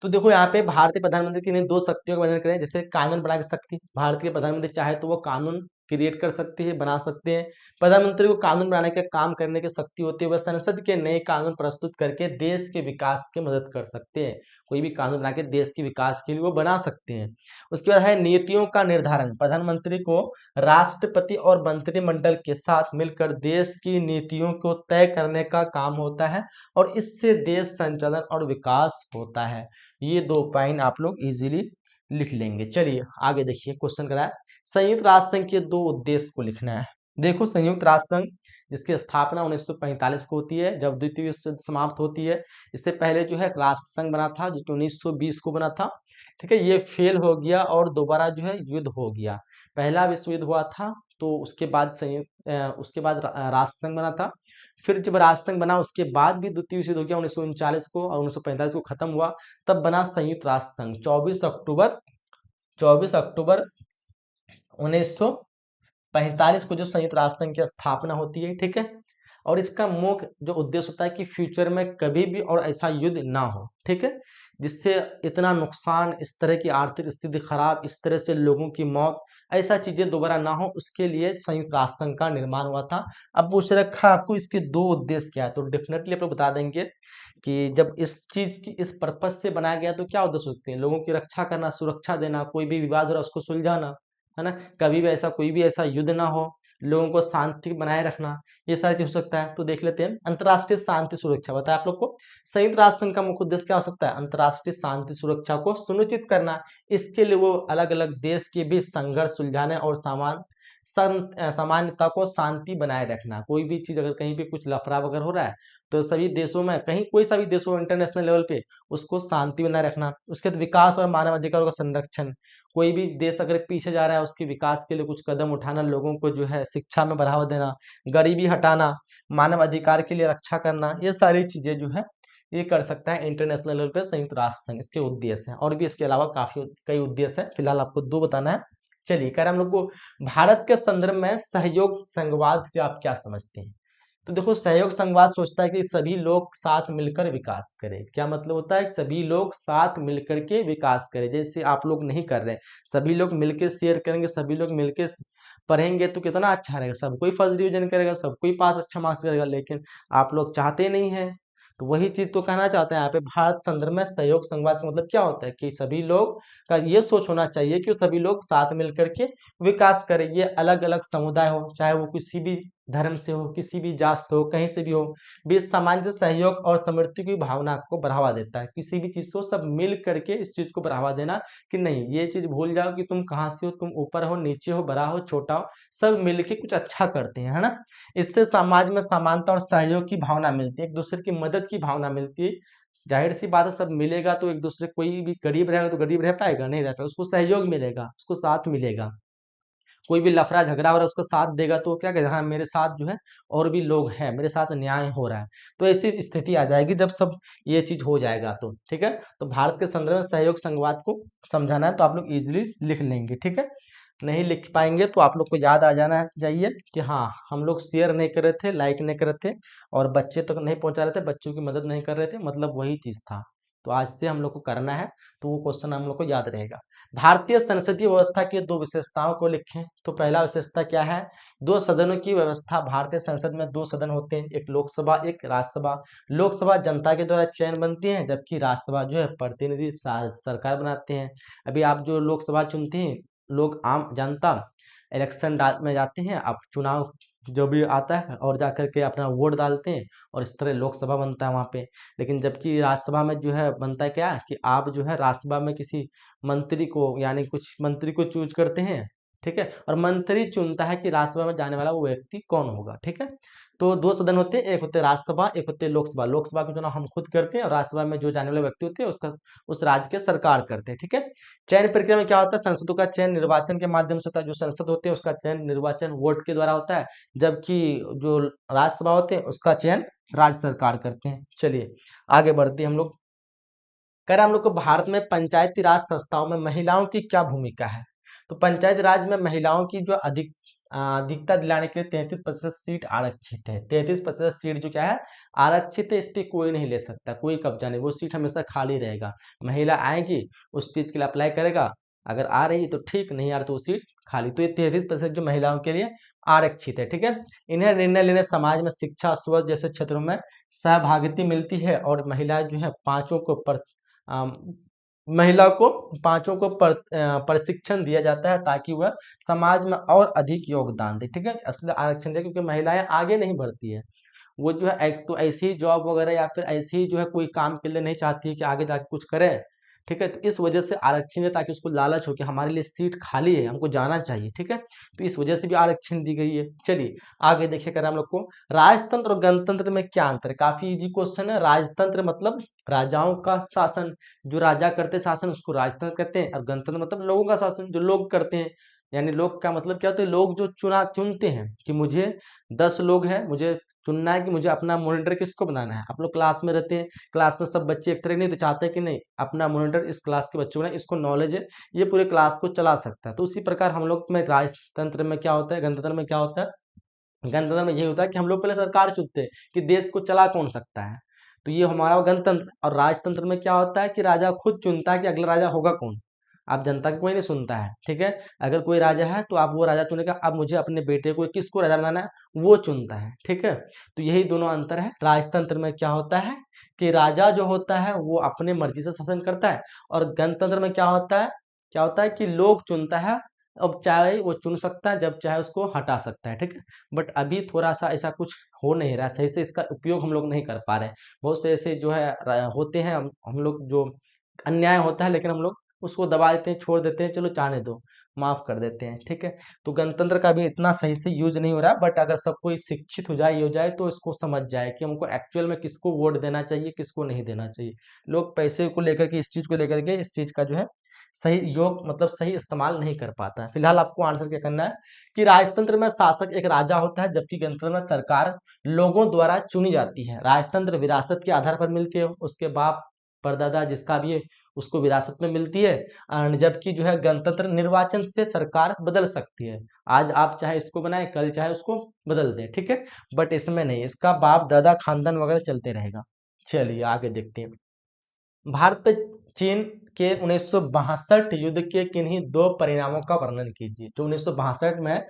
तो देखो यहाँ पे भारतीय प्रधानमंत्री की इन दो शक्तियों का वर्णन करें। जैसे कानून बना के शक्ति, भारत के प्रधानमंत्री चाहे तो वो कानून क्रिएट कर सकते हैं, बना सकते हैं। प्रधानमंत्री को कानून बनाने का काम करने की शक्ति होती है। वह संसद के नए कानून प्रस्तुत करके देश के विकास की मदद कर सकते हैं। कोई भी कानून बना के देश के विकास के लिए वो बना सकते हैं। उसके बाद है नीतियों का निर्धारण। प्रधानमंत्री को राष्ट्रपति और मंत्रिमंडल के साथ मिलकर देश की नीतियों को तय करने का काम होता है और इससे देश संचालन और विकास होता है। ये दो पॉइंट आप लोग इजीली लिख लेंगे। चलिए आगे देखिए क्वेश्चन करा है संयुक्त राष्ट्र संघ के दो उद्देश्य को लिखना है। देखो संयुक्त राष्ट्र संघ जिसकी स्थापना 1945 को होती है जब द्वितीय विश्व युद्ध समाप्त होती है। इससे पहले जो है राष्ट्र संघ बना था जो कि 1920 को बना था। ठीक है। ये फेल हो गया और दोबारा जो है युद्ध हो गया। पहला विश्व युद्ध हुआ था तो उसके बाद उसके बाद राष्ट्र संघ बना था। फिर जब राष्ट्र संघ बना उसके बाद भी द्वितीय विश्व युद्ध हो गया 1939 को और 1945 को खत्म हुआ। तब बना संयुक्त राष्ट्र संघ 24 अक्टूबर 1945 को जो संयुक्त राष्ट्र संघ की स्थापना होती है। ठीक है। और इसका मुख्य जो उद्देश्य होता है कि फ्यूचर में कभी भी और ऐसा युद्ध ना हो। ठीक है। जिससे इतना नुकसान, इस तरह की आर्थिक स्थिति खराब, इस तरह से लोगों की मौत, ऐसा चीजें दोबारा ना हो उसके लिए संयुक्त राष्ट्र संघ का निर्माण हुआ था। अब पूछ रखा आपको इसके दो उद्देश्य क्या है, तो डेफिनेटली आप लोग बता देंगे कि जब इस चीज की इस पर्पज से बनाया गया तो क्या उद्देश्य होते हैं। लोगों की रक्षा करना, सुरक्षा देना, कोई भी विवाद हो रहा है उसको सुलझाना, है ना। कभी भी ऐसा कोई भी ऐसा युद्ध ना हो, लोगों को शांति बनाए रखना, ये सारी चीज हो सकता है। तो देख लेते हैं अंतर्राष्ट्रीय शांति सुरक्षा। बताया आप लोग को संयुक्त राष्ट्र संघ का मुख्य उद्देश्य क्या हो सकता है, अंतर्राष्ट्रीय शांति सुरक्षा को सुनिश्चित करना। इसके लिए वो अलग अलग देश के बीच संघर्ष सुलझाने और सामान्यता को शांति बनाए रखना। कोई भी चीज अगर कहीं पे कुछ लफड़ा वगैरह हो रहा है तो सभी देशों में, कहीं कोई सा भी देश हो इंटरनेशनल लेवल पे, उसको शांति बनाए रखना। उसके बाद विकास और मानव अधिकारों का संरक्षण। कोई भी देश अगर पीछे जा रहा है उसके विकास के लिए कुछ कदम उठाना, लोगों को जो है शिक्षा में बढ़ावा देना, गरीबी हटाना, मानव अधिकार के लिए रक्षा करना, ये सारी चीजें जो है ये कर सकता है इंटरनेशनल लेवल पे संयुक्त राष्ट्र संघ। इसके उद्देश्य हैं और भी इसके अलावा काफी कई उद्देश्य हैं, फिलहाल आपको दो बताना है। चलिए कह रहे हम लोग को भारत के संदर्भ में सहयोग संघवाद से आप क्या समझते हैं। तो देखो सहयोग संघवाद सोचता है कि सभी लोग साथ मिलकर विकास करें। क्या मतलब होता है, सभी लोग साथ मिलकर के विकास करें। जैसे आप लोग नहीं कर रहे, सभी लोग मिलकर शेयर करेंगे, सभी लोग मिलकर पढ़ेंगे तो कितना अच्छा रहेगा। सब कोई फर्स्ट डिवीजन करेगा, सब कोई पास अच्छा मार्क्स करेगा, लेकिन आप लोग चाहते नहीं है। तो वही चीज तो कहना चाहते हैं यहाँ पे भारत संदर्भ में सहयोग संघवाद का मतलब क्या होता है कि सभी लोग का ये सोच होना चाहिए कि सभी लोग साथ मिलकर के विकास करें। ये अलग अलग समुदाय हो, चाहे वो किसी भी धर्म से हो, किसी भी जात से हो, कहीं से भी हो, भी सामान्य सहयोग और समृद्धि की भावना को बढ़ावा देता है। किसी भी चीज को सब मिल करके इस चीज को बढ़ावा देना कि नहीं ये चीज भूल जाओ कि तुम कहाँ से हो, तुम ऊपर हो, नीचे हो, बड़ा हो, छोटा हो, सब मिलके कुछ अच्छा करते हैं, है ना। इससे समाज में समानता और सहयोग की भावना मिलती है, एक दूसरे की मदद की भावना मिलती है। जाहिर सी बात है सब मिलेगा तो एक दूसरे, कोई भी गरीब रहेगा तो गरीब रह पाएगा, नहीं रह पाएगा, उसको सहयोग मिलेगा, उसको साथ मिलेगा। कोई भी लफड़ा झगड़ा हो रहा है उसको साथ देगा तो क्या कहेगा, हाँ मेरे साथ जो है और भी लोग हैं, मेरे साथ न्याय हो रहा है। तो ऐसी स्थिति आ जाएगी जब सब ये चीज हो जाएगा तो ठीक है। तो भारत के संदर्भ में सहयोग संघवाद को समझाना है तो आप लोग इजिली लिख लेंगे, ठीक है। नहीं लिख पाएंगे तो आप लोग को याद आ जाना चाहिए कि हाँ हम लोग शेयर नहीं कर रहे थे, लाइक नहीं कर रहे थे और बच्चे तक नहीं पहुंचा रहे थे, बच्चों की मदद नहीं कर रहे थे, मतलब वही चीज था। तो आज से हम लोग को करना है, तो वो क्वेश्चन हम लोग को याद रहेगा। भारतीय संसदीय व्यवस्था की दो विशेषताओं को लिखें। तो पहला विशेषता क्या है, दो सदनों की व्यवस्था। भारतीय संसद में दो सदन होते हैं, एक लोकसभा एक राज्यसभा। लोकसभा जनता के द्वारा चयन बनती है, जबकि राज्यसभा जो है प्रतिनिधि सरकार बनाते हैं। अभी आप जो लोकसभा चुनते हैं, लोग आम जनता इलेक्शन में जाते हैं, अब चुनाव जो भी आता है और जा करके अपना वोट डालते हैं और इस तरह लोकसभा बनता है वहाँ पे। लेकिन जबकि राज्यसभा में जो है बनता है क्या कि आप जो है राज्यसभा में किसी मंत्री को यानी कुछ मंत्री को चूज करते हैं, ठीक है, और मंत्री चुनता है कि राज्यसभा में जाने वाला वो व्यक्ति कौन होगा, ठीक है। तो दो सदन होते हैं, एक होते हैं राज्यसभा, एक होते हैं लोकसभा। लोकसभा का चुनाव हम खुद करते हैं और राज्यसभा में जो जाने वाले व्यक्ति होते हैं उसका उस राज्य के सरकार करते हैं, ठीक है। चयन प्रक्रिया में क्या होता है, संसदों का चयन निर्वाचन के माध्यम से होता है। जो संसद होते हैं उसका चयन निर्वाचन वोट के द्वारा होता है, जबकि जो राज्यसभा होते हैं उसका चयन राज्य सरकार करते हैं। चलिए आगे बढ़ते हैं हम लोग। कह रहे हम लोग को भारत में पंचायती राज संस्थाओं में महिलाओं की क्या भूमिका है। तो पंचायती राज में महिलाओं की जो अधिकता दिलाने के लिए 33% सीट आरक्षित है। 33% सीट जो क्या है आरक्षित है, इस पे कोई नहीं ले सकता, कोई कब्जा नहीं, वो सीट हमेशा खाली रहेगा। महिला आएगी उस चीज के लिए अप्लाई करेगा, अगर आ रही है तो ठीक, नहीं आ रही तो वो सीट खाली। तो ये 33% जो महिलाओं के लिए आरक्षित है, ठीक है। इन्हें निर्णय लेने, समाज में शिक्षा स्वास्थ्य जैसे क्षेत्रों में सहभागिता मिलती है और महिलाएं जो है पांचों को अम, महिला को पांचों को प्रशिक्षण दिया जाता है ताकि वह समाज में और अधिक योगदान दे, ठीक है। असली आरक्षण दे क्योंकि महिलाएं आगे नहीं बढ़ती है, वो जो है एक तो ऐसी ही जॉब वगैरह या फिर ऐसी ही जो है कोई काम के लिए नहीं चाहती है कि आगे जाके कुछ करे, ठीक है। तो इस वजह से आरक्षण है ताकि उसको लालच हो कि हमारे लिए सीट खाली है, हमको जाना चाहिए, ठीक है। तो इस वजह से भी आरक्षण दी गई है। चलिए आगे देखिए, कर हम लोग को राजतंत्र और गणतंत्र में क्या अंतर है। काफी इजी क्वेश्चन है। राजतंत्र मतलब राजाओं का शासन, जो राजा करते शासन उसको राजतंत्र कहते हैं, और गणतंत्र मतलब लोगों का शासन जो लोग करते हैं। यानी लोग का मतलब क्या होता है, लोग जो चुनते हैं कि मुझे 10 लोग हैं, मुझे चुनना है कि मुझे अपना मॉनिटर किसको बनाना है। आप लोग क्लास में रहते हैं, क्लास में सब बच्चे एक तरह नहीं तो चाहते हैं कि नहीं अपना मॉनिटर इस क्लास के बच्चों को, इसको नॉलेज है, ये पूरे क्लास को चला सकता है। तो उसी प्रकार हम लोग में राजतंत्र में क्या होता है, गणतंत्र में क्या होता है, गणतंत्र में ये होता है कि हम लोग पहले सरकार चुनते हैं कि देश को चला कौन सकता है। तो ये हमारा गणतंत्र। और राजतंत्र में क्या होता है कि राजा खुद चुनता है कि अगला राजा होगा कौन। आप जनता को कोई नहीं सुनता है, ठीक है। अगर कोई राजा है तो आप वो राजा चुनेगा, अब मुझे अपने बेटे को किसको राजा बनाना है वो चुनता है, ठीक है। तो यही दोनों अंतर है। राजतंत्र में क्या होता है कि राजा जो होता है वो अपने मर्जी से शासन करता है, और गणतंत्र में क्या होता है कि लोग चुनता है, अब चाहे वो चुन सकता है, जब चाहे उसको हटा सकता है, ठीक है। बट अभी थोड़ा सा ऐसा कुछ हो नहीं रहा है, सही से इसका उपयोग हम लोग नहीं कर पा रहे हैं। बहुत से ऐसे जो है होते हैं, हम लोग जो अन्याय होता है लेकिन हम लोग उसको दबा देते हैं, छोड़ देते हैं, चलो जाने दो, माफ कर देते हैं, ठीक है। तो गणतंत्र का भी इतना सही से यूज नहीं हो रहा है, बट अगर सब कोई शिक्षित हो जाए, ये हो जाए तो इसको समझ जाए कि हमको एक्चुअल में किसको वोट देना चाहिए, किसको नहीं देना चाहिए। लोग पैसे को लेकर के, इस चीज को लेकर के, इस चीज का जो है सही योग मतलब सही इस्तेमाल नहीं कर पाता है। फिलहाल आपको आंसर क्या करना है कि राजतंत्र में शासक एक राजा होता है, जबकि गणतंत्र में सरकार लोगों द्वारा चुनी जाती है। राजतंत्र विरासत के आधार पर मिलती है, उसके बाप परदादा जिसका भी है उसको विरासत में मिलती है। जबकि जो है गणतंत्र निर्वाचन से सरकार बदल सकती है, आज आप चाहे इसको बनाए कल चाहे उसको बदल दें, ठीक है। बट इसमें नहीं, इसका बाप दादा खानदान वगैरह चलते रहेगा। चलिए आगे देखते हैं। भारत पे चीन के 1962 युद्ध के किन्हीं दो परिणामों का वर्णन कीजिए। जो 1962 में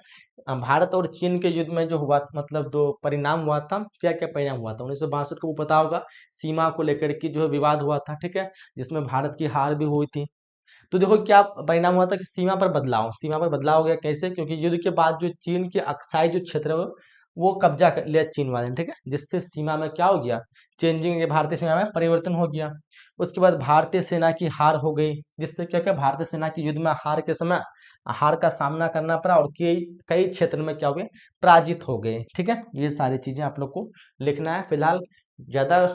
भारत और चीन के युद्ध में जो हुआ, मतलब दो परिणाम हुआ था, क्या क्या परिणाम हुआ था 1962 को, वो पता होगा। सीमा को लेकर के जो है विवाद हुआ था, ठीक है, जिसमें भारत की हार भी हुई थी। तो देखो क्या परिणाम हुआ था कि सीमा पर बदलाव हो गया। कैसे, क्योंकि युद्ध के बाद जो चीन के अक्साई जो क्षेत्र है वो कब्जा कर लिया चीन वाले ने, ठीक है, जिससे सीमा में क्या हो गया, चेंजिंग, भारतीय सीमा में परिवर्तन हो गया। उसके बाद भारतीय सेना की हार हो गई, जिससे क्या क्या भारतीय सेना की युद्ध में हार के समय हार का सामना करना पड़ा, और कई कई क्षेत्र में क्या हो गए, पराजित हो गए, ठीक है। ये सारी चीजें आप लोग को लिखना है। फिलहाल ज्यादा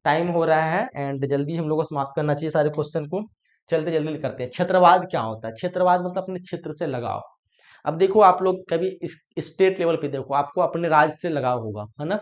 टाइम हो रहा है एंड जल्दी हम लोग को समाप्त करना चाहिए सारे क्वेश्चन को। चलते जल्दी करते हैं। क्षेत्रवाद क्या होता है, क्षेत्रवाद मतलब अपने क्षेत्र से लगाव। अब देखो आप लोग कभी स्टेट लेवल पे देखो, आपको अपने राज्य से लगाव होगा, है ना।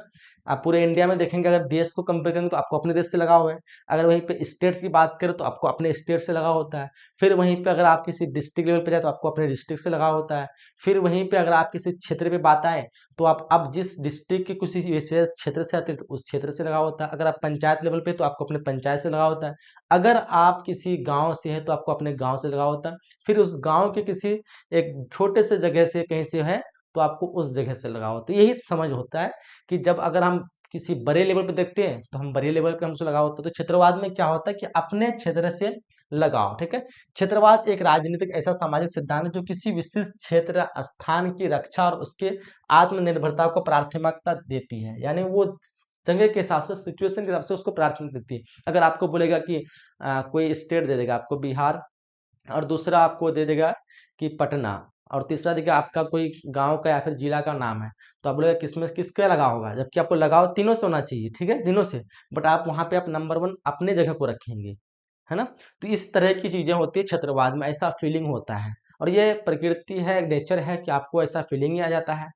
आप पूरे इंडिया में देखेंगे, अगर देश को कंपेयर करेंगे तो आपको अपने देश से लगाव है। अगर वहीं पे स्टेट्स की बात करें तो आपको अपने स्टेट से लगाव होता है। फिर वहीं पे अगर आप किसी डिस्ट्रिक्ट लेवल पे जाए तो आपको अपने डिस्ट्रिक्ट से लगाव होता है। फिर वहीं पे अगर आप किसी क्षेत्र पे बात आए तो आप अब जिस डिस्ट्रिक्ट के किसी विशेष क्षेत्र से आते हैं तो उस क्षेत्र से लगाव होता है। अगर आप पंचायत लेवल पे तो आपको अपने पंचायत से लगाव होता है। अगर आप किसी गांव से है तो आपको अपने गांव से लगाव होता है। फिर उस गांव के किसी एक छोटे से जगह से कहीं से है तो आपको उस जगह से लगाव होता है। यही समझ होता है कि जब अगर हम किसी बड़े लेवल पे देखते हैं तो हम बड़े लेवल पे हमसे लगाव होता है। तो क्षेत्रवाद में क्या होता है कि अपने क्षेत्र से लगाव, ठीक है। क्षेत्रवाद एक राजनीतिक ऐसा सामाजिक सिद्धांत है जो किसी विशिष्ट क्षेत्र स्थान की रक्षा और उसके आत्मनिर्भरता को प्राथमिकता देती है। यानी वो जगह के हिसाब से, सिचुएशन के हिसाब से उसको प्राथमिकता देती है। अगर आपको बोलेगा कि कोई स्टेट दे देगा आपको बिहार, और दूसरा आपको दे देगा कि पटना, और तीसरा देगा आपका कोई गांव का या फिर जिला का नाम है, तो आप बोलेगा किसमें किसका लगाव होगा, जबकि आपको लगाव तीनों से होना चाहिए, ठीक है, तीनों से। बट आप वहां पे आप नंबर वन अपने जगह को रखेंगे, है ना। तो इस तरह की चीजें होती है क्षेत्रवाद में, ऐसा फीलिंग होता है। और ये प्रकृति है, नेचर है कि आपको ऐसा फीलिंग ही आ जाता है।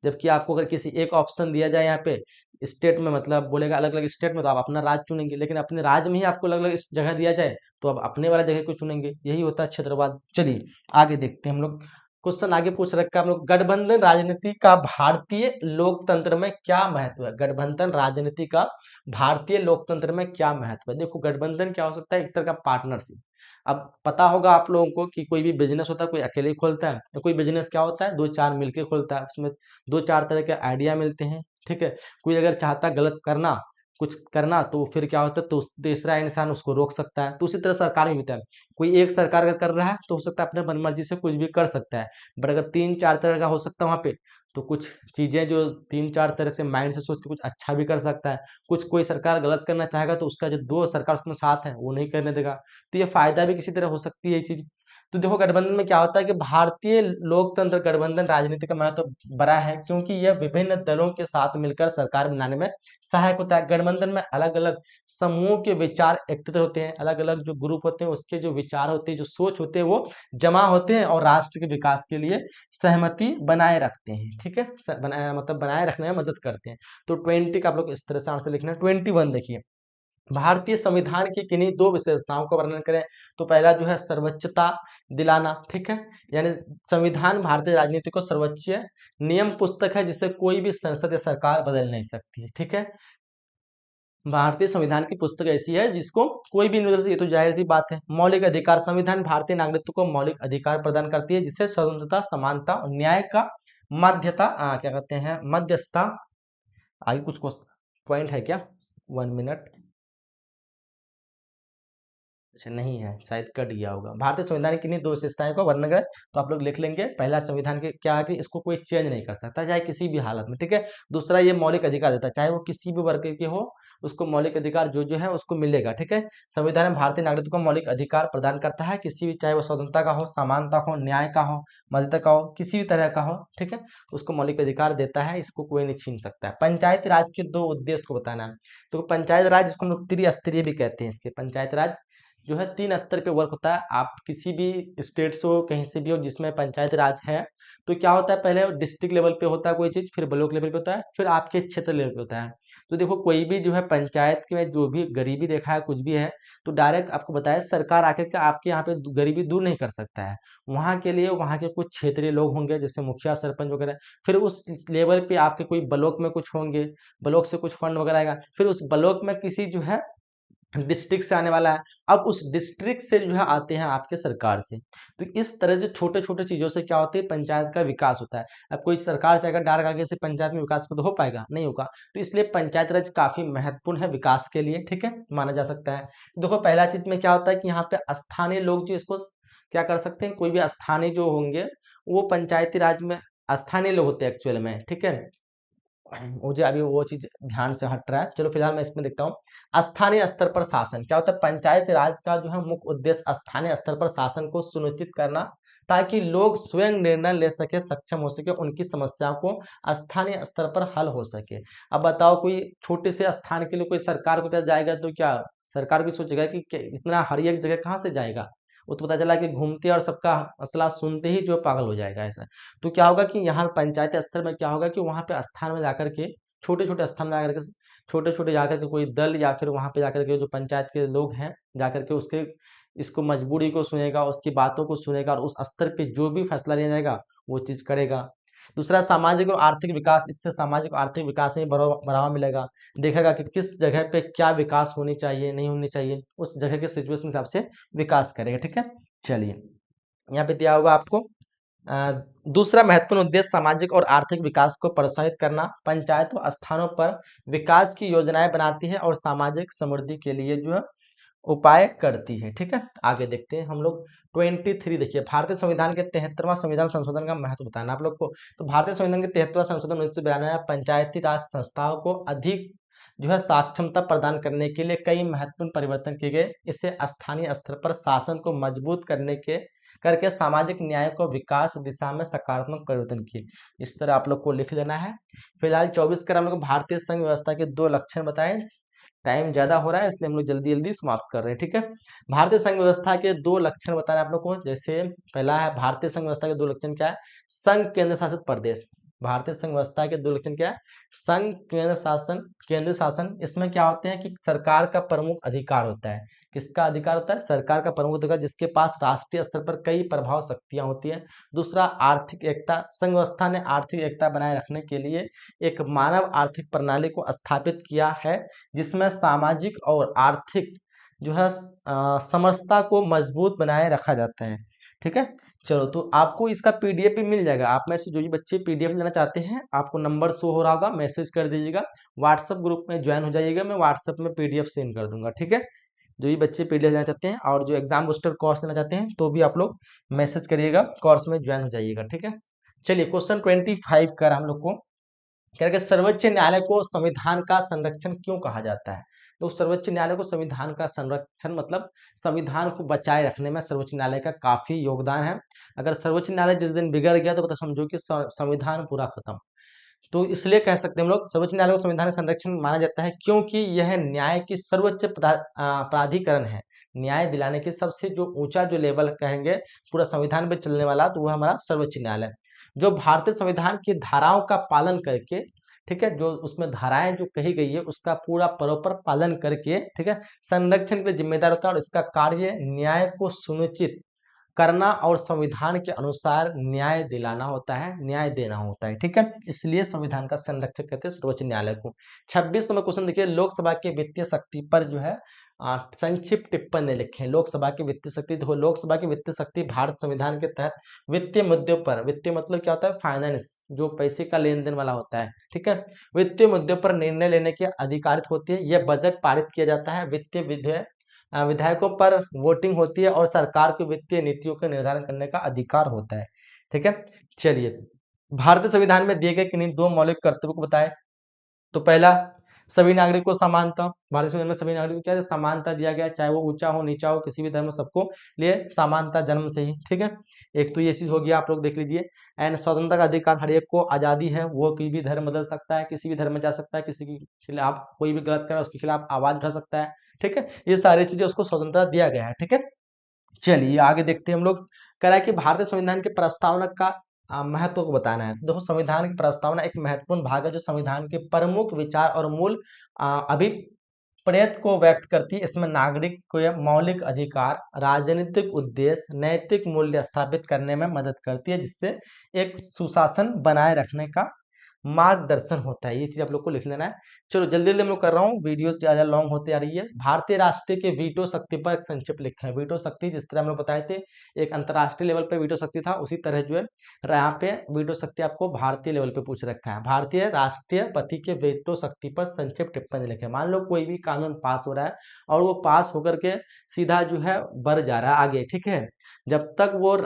जबकि आपको अगर किसी एक ऑप्शन दिया जाए यहाँ पे स्टेट में, मतलब बोलेगा अलग अलग स्टेट में, तो आप अपना राज्य चुनेंगे। लेकिन अपने राज्य में ही आपको अलग अलग जगह दिया जाए तो आप अपने वाला जगह को चुनेंगे। यही होता है क्षेत्रवाद। चलिए आगे देखते हैं हम लोग। क्वेश्चन आगे पूछ रखा है हम लोग, गठबंधन राजनीति का भारतीय लोकतंत्र में क्या महत्व है। गठबंधन राजनीति का भारतीय लोकतंत्र में क्या महत्व है। देखो गठबंधन क्या हो सकता है, एक तरह का पार्टनरशिप। अब पता होगा आप लोगों को कि कोई भी बिजनेस होता है, कोई अकेले खोलता है, तो कोई बिजनेस क्या होता है, दो चार मिलके खोलता है, उसमें दो चार तरह के आइडिया मिलते हैं, ठीक है। कोई अगर चाहता गलत करना, कुछ करना, तो फिर क्या होता है, तो तीसरा इंसान उसको रोक सकता है। तो उसी तरह सरकार में भी होता है, कोई एक सरकार अगर कर रहा है तो हो सकता है अपने मनमर्जी से कुछ भी कर सकता है। बट अगर तीन चार तरह का हो सकता है वहां पे, तो कुछ चीजें जो तीन चार तरह से माइंड से सोच के कुछ अच्छा भी कर सकता है। कुछ कोई सरकार गलत करना चाहेगा तो उसका जो दो सरकार उसमें साथ है वो नहीं करने देगा। तो ये फायदा भी किसी तरह हो सकती है ये चीज। तो देखो गठबंधन में क्या होता है कि भारतीय लोकतंत्र गठबंधन राजनीति का महत्व बड़ा है, क्योंकि यह विभिन्न दलों के साथ मिलकर सरकार बनाने में सहायक होता है। गठबंधन में अलग अलग समूह के विचार एकत्रित होते हैं, अलग अलग जो ग्रुप होते हैं उसके जो विचार होते हैं, जो सोच होते हैं, वो जमा होते हैं और राष्ट्र के विकास के लिए सहमति बनाए रखते हैं, ठीक है। मतलब बनाए रखने में मदद करते हैं। तो 20 का आप लोग इस तरह से आंसर लिखना है। 21 देखिए, भारतीय संविधान की किन्हीं दो विशेषताओं का वर्णन करें। तो पहला जो है सर्वोच्चता दिलाना, ठीक है। यानी संविधान भारतीय राजनीति को सर्वोच्च नियम पुस्तक है जिसे कोई भी संसद या सरकार बदल नहीं सकती है, ठीक है। भारतीय संविधान की पुस्तक ऐसी है जिसको कोई भी नहीं बदल सकता, ये तो जाहिर सी बात है। मौलिक अधिकार, संविधान भारतीय नागरिकत्व को मौलिक अधिकार प्रदान करती है जिससे स्वतंत्रता, समानता और न्याय का मध्यता क्या कहते हैं, मध्यस्थता। आगे कुछ पॉइंट है क्या, 1 मिनट। अच्छा नहीं है, शायद कट गया होगा। भारतीय संविधान की किन्हीं दो विशेषताओं का वर्णन करें, तो आप लोग लिख लेंगे। पहला, संविधान के क्या है कि इसको कोई चेंज नहीं कर सकता चाहे किसी भी हालत में, ठीक है। दूसरा, ये मौलिक अधिकार देता है, चाहे वो किसी भी वर्ग के हो, उसको मौलिक अधिकार जो जो है उसको मिलेगा, ठीक है। संविधान भारतीय नागरिक को मौलिक अधिकार प्रदान करता है, किसी भी, चाहे वो स्वतंत्रता का हो, समानता का हो, न्याय का हो, मर्यादा का हो, किसी भी तरह का हो, ठीक है, उसको मौलिक अधिकार देता है, इसको कोई नहीं छीन सकता है। पंचायती राज के दो उद्देश्य को बताना है। तो पंचायत राज, जिसको हम लोग त्रिस्तरीय भी कहते हैं, इसके पंचायत राज जो है 3 स्तर पे वर्क होता है। आप किसी भी स्टेट से हो, कहीं से भी हो, जिसमें पंचायत राज है, तो क्या होता है, पहले डिस्ट्रिक्ट लेवल पे होता है कोई चीज, फिर ब्लॉक लेवल पे होता है, फिर आपके क्षेत्र लेवल पे होता है। तो देखो कोई भी जो है पंचायत के में जो भी गरीबी देखा है, कुछ भी है, तो डायरेक्ट आपको बताया सरकार आकर के आपके यहाँ पे गरीबी दूर नहीं कर सकता है। वहाँ के लिए वहाँ के कुछ क्षेत्रीय लोग होंगे, जैसे मुखिया, सरपंच वगैरह। फिर उस लेवल पे आपके कोई ब्लॉक में कुछ होंगे, ब्लॉक से कुछ फंड वगैरह आएगा, फिर उस ब्लॉक में किसी जो है डिस्ट्रिक्ट से आने वाला है। अब उस डिस्ट्रिक्ट से जो है आते हैं आपके सरकार से। तो इस तरह जो छोटे छोटे चीजों से क्या होती है, पंचायत का विकास होता है। अब कोई सरकार चाहेगा डायरेक्ट आगे से पंचायत में विकास तो हो पाएगा, नहीं होगा। तो इसलिए पंचायत राज काफी महत्वपूर्ण है विकास के लिए, ठीक है, माना जा सकता है। देखो पहला चीज में क्या होता है कि यहाँ पे स्थानीय लोग जो इसको क्या कर सकते हैं, कोई भी स्थानीय जो होंगे वो पंचायती राज में स्थानीय लोग होते हैं एक्चुअल में, ठीक है। मुझे अभी वो चीज ध्यान से हट रहा है। चलो फिलहाल मैं इसमें देखता हूँ। स्थानीय स्तर पर शासन क्या होता है, पंचायत राज का जो है मुख्य उद्देश्य स्थानीय स्तर पर शासन को सुनिश्चित करना, ताकि लोग स्वयं निर्णय ले सके, सक्षम हो सके, उनकी समस्याओं को स्थानीय स्तर पर हल हो सके। अब बताओ कोई छोटे से स्थान के लिए कोई सरकार के पास जाएगा तो क्या सरकार भी सोचेगा कि इतना हर एक जगह कहाँ से जाएगा, वो तो पता चला कि घूमते और सबका मसला सुनते ही जो पागल हो जाएगा ऐसा। तो क्या होगा कि यहाँ पंचायत स्तर में क्या होगा कि वहाँ पे स्थान में जाकर के छोटे छोटे स्थान में जाकर के छोटे छोटे जाकर के कोई दल या फिर वहाँ पे जाकर के जो पंचायत के लोग हैं जाकर के उसके इसको मजबूरी को सुनेगा, उसकी बातों को सुनेगा और उस स्तर पे जो भी फैसला लिया जाएगा वो चीज़ करेगा। दूसरा सामाजिक और आर्थिक विकास, इससे सामाजिक और आर्थिक विकास में बढ़ावा मिलेगा। देखेगा कि किस जगह पे क्या विकास होनी चाहिए नहीं होनी चाहिए, उस जगह के सिचुएशन के हिसाब से विकास करेगा। ठीक है, चलिए यहाँ पे दिया होगा आपको अ, दूसरा महत्वपूर्ण उद्देश्य सामाजिक और आर्थिक विकास को प्रोत्साहित करना। पंचायतों स्थानों पर विकास की योजनाएं बनाती है और सामाजिक समृद्धि के लिए जो है उपाय करती है। ठीक है, आगे देखते हैं हम लोग 23। देखिए भारतीय संविधान के 73वां संविधान संशोधन का महत्व बताना आप लोग को। तो भारतीय संविधान के 73वां संशोधन 1992 में पंचायती राज संस्थाओं को अधिक जो है सक्षमता प्रदान करने के लिए कई महत्वपूर्ण परिवर्तन किए गए। इससे स्थानीय स्तर पर शासन को मजबूत करने के करके सामाजिक न्याय को विकास दिशा में सकारात्मक परिवर्तन किए। इस तरह आप लोग को लिख लेना है। फिलहाल 24 कर हम लोग भारतीय संघ व्यवस्था के 2 लक्षण बताएं। टाइम ज्यादा हो रहा है इसलिए हम लोग जल्दी जल्दी समाप्त कर रहे हैं। ठीक है, भारतीय संघ व्यवस्था के 2 लक्षण बताना आप लोग को। जैसे पहला है भारतीय संघ व्यवस्था के 2 लक्षण क्या है? संघ केंद्र शासित प्रदेश। भारतीय संघ व्यवस्था के 2 लक्षण क्या है? संघ केंद्र शासन, केंद्र शासन। इसमें क्या होते हैं कि सरकार का प्रमुख अधिकार होता है। किसका अधिकार होता है? सरकार का प्रमुख अधिकार, जिसके पास राष्ट्रीय स्तर पर कई प्रभाव शक्तियां होती हैं। दूसरा आर्थिक एकता। संघ व्यवस्था ने आर्थिक एकता बनाए रखने के लिए एक मानव आर्थिक प्रणाली को स्थापित किया है, जिसमें सामाजिक और आर्थिक जो है समरसता को मजबूत बनाए रखा जाता है। ठीक है, चलो तो आपको इसका पीडीएफ भी मिल जाएगा। आप में से जो भी बच्चे पीडीएफ लेना चाहते हैं, आपको नंबर शो हो रहा होगा, मैसेज कर दीजिएगा, व्हाट्सएप ग्रुप में ज्वाइन हो जाइएगा, मैं व्हाट्सएप में पीडीएफ सेंड कर दूंगा। ठीक है, जो भी बच्चे पीडीएफ लेना चाहते हैं और जो एग्जाम बूस्टर कोर्स लेना चाहते हैं तो भी आप लोग मैसेज करिएगा, कोर्स में ज्वाइन हो जाइएगा। ठीक है, चलिए क्वेश्चन 25 कर हम लोग को करके सर्वोच्च न्यायालय को संविधान का संरक्षण क्यों कहा जाता है? तो सर्वोच्च न्यायालय को संविधान का संरक्षण मतलब संविधान को बचाए रखने में सर्वोच्च न्यायालय का काफी योगदान है। अगर सर्वोच्च न्यायालय जिस दिन बिगड़ गया तो पता समझो कि संविधान पूरा खत्म। तो इसलिए कह सकते हैं हम लोग सर्वोच्च न्यायालय को संविधान का संरक्षण माना जाता है, क्योंकि यह न्याय की सर्वोच्च प्राधिकरण है। न्याय दिलाने की सबसे जो ऊंचा जो लेवल कहेंगे पूरा संविधान पे चलने वाला, तो वह हमारा सर्वोच्च न्यायालय, जो भारतीय संविधान की धाराओं का पालन करके, ठीक है, जो उसमें धाराएं जो कही गई है उसका पूरा प्रॉपर पालन करके, ठीक है, संरक्षण के लिए जिम्मेदार होता है। और इसका कार्य न्याय को सुनिश्चित करना और संविधान के अनुसार न्याय दिलाना होता है, न्याय देना होता है। ठीक है, इसलिए संविधान का संरक्षक कहते हैं सर्वोच्च न्यायालय को। 26 नंबर क्वेश्चन देखिए, लोकसभा के वित्तीय शक्ति पर जो है संक्षिप्त टिप्पणी लिखें। लोकसभा की वित्तीय शक्ति, देखो लोकसभा की वित्तीय शक्ति भारत संविधान के तहत वित्तीय मुद्दों पर, वित्तीय मतलब क्या होता है? फाइनेंस, जो पैसे का लेन देन वाला होता है। ठीक है, वित्तीय मुद्दों पर निर्णय लेने की अधिकारित होती है। यह बजट पारित किया जाता है, वित्तीय विधायकों पर वोटिंग होती है और सरकार को वित्तीय नीतियों का निर्धारण करने का अधिकार होता है। ठीक है, चलिए भारतीय संविधान में दिए गए किन्हीं 2 मौलिक कर्तव्यों को बताएं। तो पहला, सभी नागरिक को समानता। भारतीय संविधान में सभी नागरिक को क्या है? समानता दिया गया, चाहे वो ऊंचा हो नीचा हो, किसी भी धर्म, सबको लिए समानता जन्म से ही। ठीक है, एक तो ये चीज हो गया, आप लोग देख लीजिए। एंड स्वतंत्रता का अधिकार, हर एक को आजादी है, वो कोई भी धर्म बदल सकता है, किसी भी धर्म में जा सकता है, किसी के खिलाफ कोई भी गलत करे उसके खिलाफ आवाज उठा सकता है। ठीक है, ये सारी चीजें उसको स्वतंत्रता दिया गया है। ठीक है, चलिए आगे देखते हैं हम लोग। कह रहा है कि भारतीय संविधान के प्रस्तावना का महत्व को बताना है। देखो संविधान की प्रस्तावना एक महत्वपूर्ण भाग है जो संविधान के प्रमुख विचार और मूल अभिप्रेत को व्यक्त करती है। इसमें नागरिक को यह मौलिक अधिकार, राजनीतिक उद्देश्य, नैतिक मूल्य स्थापित करने में मदद करती है, जिससे एक सुशासन बनाए रखने का मार्गदर्शन होता है। ये चीज आप लोग को लिख लेना है। चलो जल्दी जल्दी मैं लोग कर रहा हूँ, वीडियो ज्यादा लॉन्ग होते आ रही है। भारतीय राष्ट्रीय के वीटो शक्ति पर एक संक्षिप्त लिखा है। वीटो शक्ति जिस तरह हम लोग बताए थे एक अंतर्राष्ट्रीय लेवल पे वीटो शक्ति था, उसी तरह जो है यहाँ पे वीटो शक्ति आपको भारतीय लेवल पे पूछ रखा है। भारतीय राष्ट्रपति के वीटो शक्ति पर संक्षिप्त टिप्पणी लिखे। मान लो कोई भी कानून पास हो रहा है और वो पास होकर के सीधा जो है बढ़ जा रहा है आगे, ठीक है, जब तक वो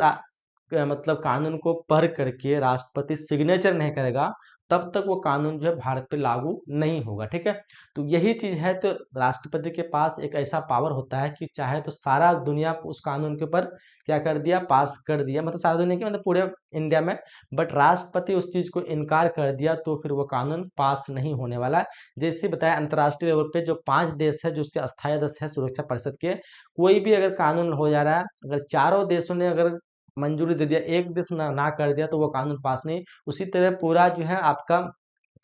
मतलब कानून को पढ़ करके राष्ट्रपति सिग्नेचर नहीं करेगा तब तक वो कानून जो है भारत पे लागू नहीं होगा। ठीक है, तो यही चीज है। तो राष्ट्रपति के पास एक ऐसा पावर होता है कि चाहे तो सारा दुनिया उस कानून के ऊपर क्या कर दिया, पास कर दिया, मतलब सारा दुनिया के मतलब पूरे इंडिया में, बट राष्ट्रपति उस चीज को इनकार कर दिया तो फिर वो कानून पास नहीं होने वाला है। जैसे बताया, अंतर्राष्ट्रीय लेवल पे जो 5 देश है जो उसके अस्थायी सदस्य है सुरक्षा परिषद के, कोई भी अगर कानून हो जा रहा है, अगर चारों देशों ने अगर मंजूरी दे दिया, एक देश ना कर दिया, तो वो कानून पास नहीं। उसी तरह पूरा जो है आपका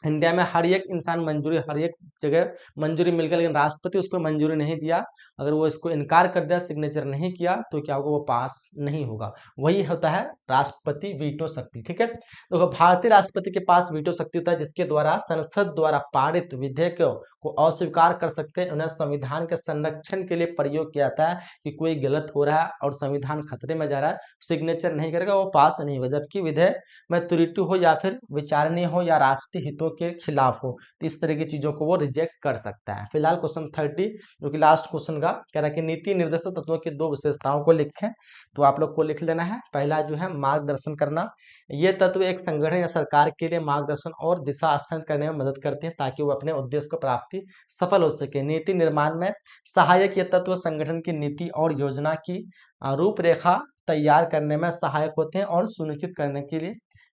इंडिया में हर एक इंसान मंजूरी, हर एक जगह मंजूरी मिल गया, लेकिन राष्ट्रपति उस पर मंजूरी नहीं दिया, अगर वो इसको इनकार कर दिया, सिग्नेचर नहीं किया, तो क्या होगा, वो पास नहीं होगा। वही होता है राष्ट्रपति वीटो शक्ति। ठीक है, तो भारतीय राष्ट्रपति के पास वीटो शक्ति होता है, जिसके द्वारा संसद द्वारा पारित विधेयकों को अस्वीकार कर सकते हैं, उन्हें संविधान के संरक्षण के लिए प्रयोग किया जाता है कि कोई गलत हो रहा है और संविधान खतरे में जा रहा है, सिग्नेचर नहीं करेगा, वो पास नहीं होगा। जबकि विधेयक में त्रुटि हो या फिर विचारणीय हो या राष्ट्रीय हितों के खिलाफ हो, तो इस तरह की चीजों को वो रिजेक्ट कर सकता है। फिलहाल क्वेश्चन 30 जो कि लास्ट क्वेश्चन का कह रहा है कि नीति निर्देशक तत्वों की 2 विशेषताओं को लिखें। तो आप लोग को लिख लेना है। पहला जो है मार्गदर्शन करना, ये तत्व एक संगठन या सरकार के लिए मार्गदर्शन और दिशा स्थापित करने में मदद करते हैं ताकि वो अपने उद्देश्य को प्राप्ति सफल हो सके। नीति निर्माण में सहायक, ये तत्व संगठन की नीति और योजना की रूपरेखा तैयार करने में सहायक होते हैं और सुनिश्चित करने के लिए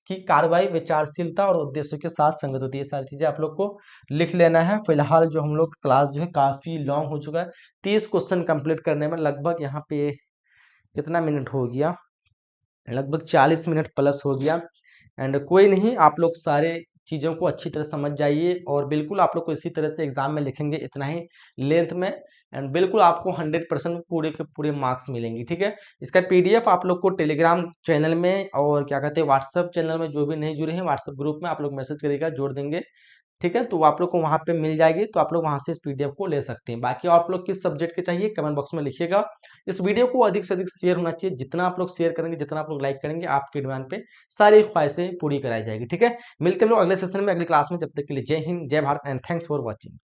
कि कार्रवाई विचारशीलता और उद्देश्यों के साथ संगत होती है। ये सारी चीजें आप लोग को लिख लेना है। फिलहाल जो हम लोग क्लास जो है काफी लॉन्ग हो चुका है, 30 क्वेश्चन कंप्लीट करने में लगभग यहाँ पे कितना मिनट हो गया, लगभग 40 मिनट प्लस हो गया। एंड कोई नहीं, आप लोग सारे चीज़ों को अच्छी तरह समझ जाइए और बिल्कुल आप लोग को इसी तरह से एग्जाम में लिखेंगे इतना ही लेंथ में, एंड बिल्कुल आपको 100% पूरे के पूरे मार्क्स मिलेंगे। ठीक है, इसका पीडीएफ आप लोग को टेलीग्राम चैनल में और क्या कहते हैं व्हाट्सएप चैनल में, जो भी नहीं जुड़े हैं व्हाट्सएप ग्रुप में, आप लोग मैसेज करिएगा, जोड़ देंगे। ठीक है, तो आप लोग को वहाँ पे मिल जाएगी, तो आप लोग वहाँ से इस पीडीएफ को ले सकते हैं। बाकी आप लोग किस सब्जेक्ट के चाहिए कमेंट बॉक्स में लिखिएगा। इस वीडियो को अधिक से अधिक शेयर होना चाहिए, जितना आप लोग शेयर करेंगे, जितना आप लोग लाइक करेंगे, आपकी डिमांड पे सारी ख्वाहिशें पूरी कराई जाएगी। ठीक है, मिलते हैं हम लोग अगले सेशन में, अगली क्लास में। जब तक के लिए जय हिंद, जय Bharat and thanks for watching.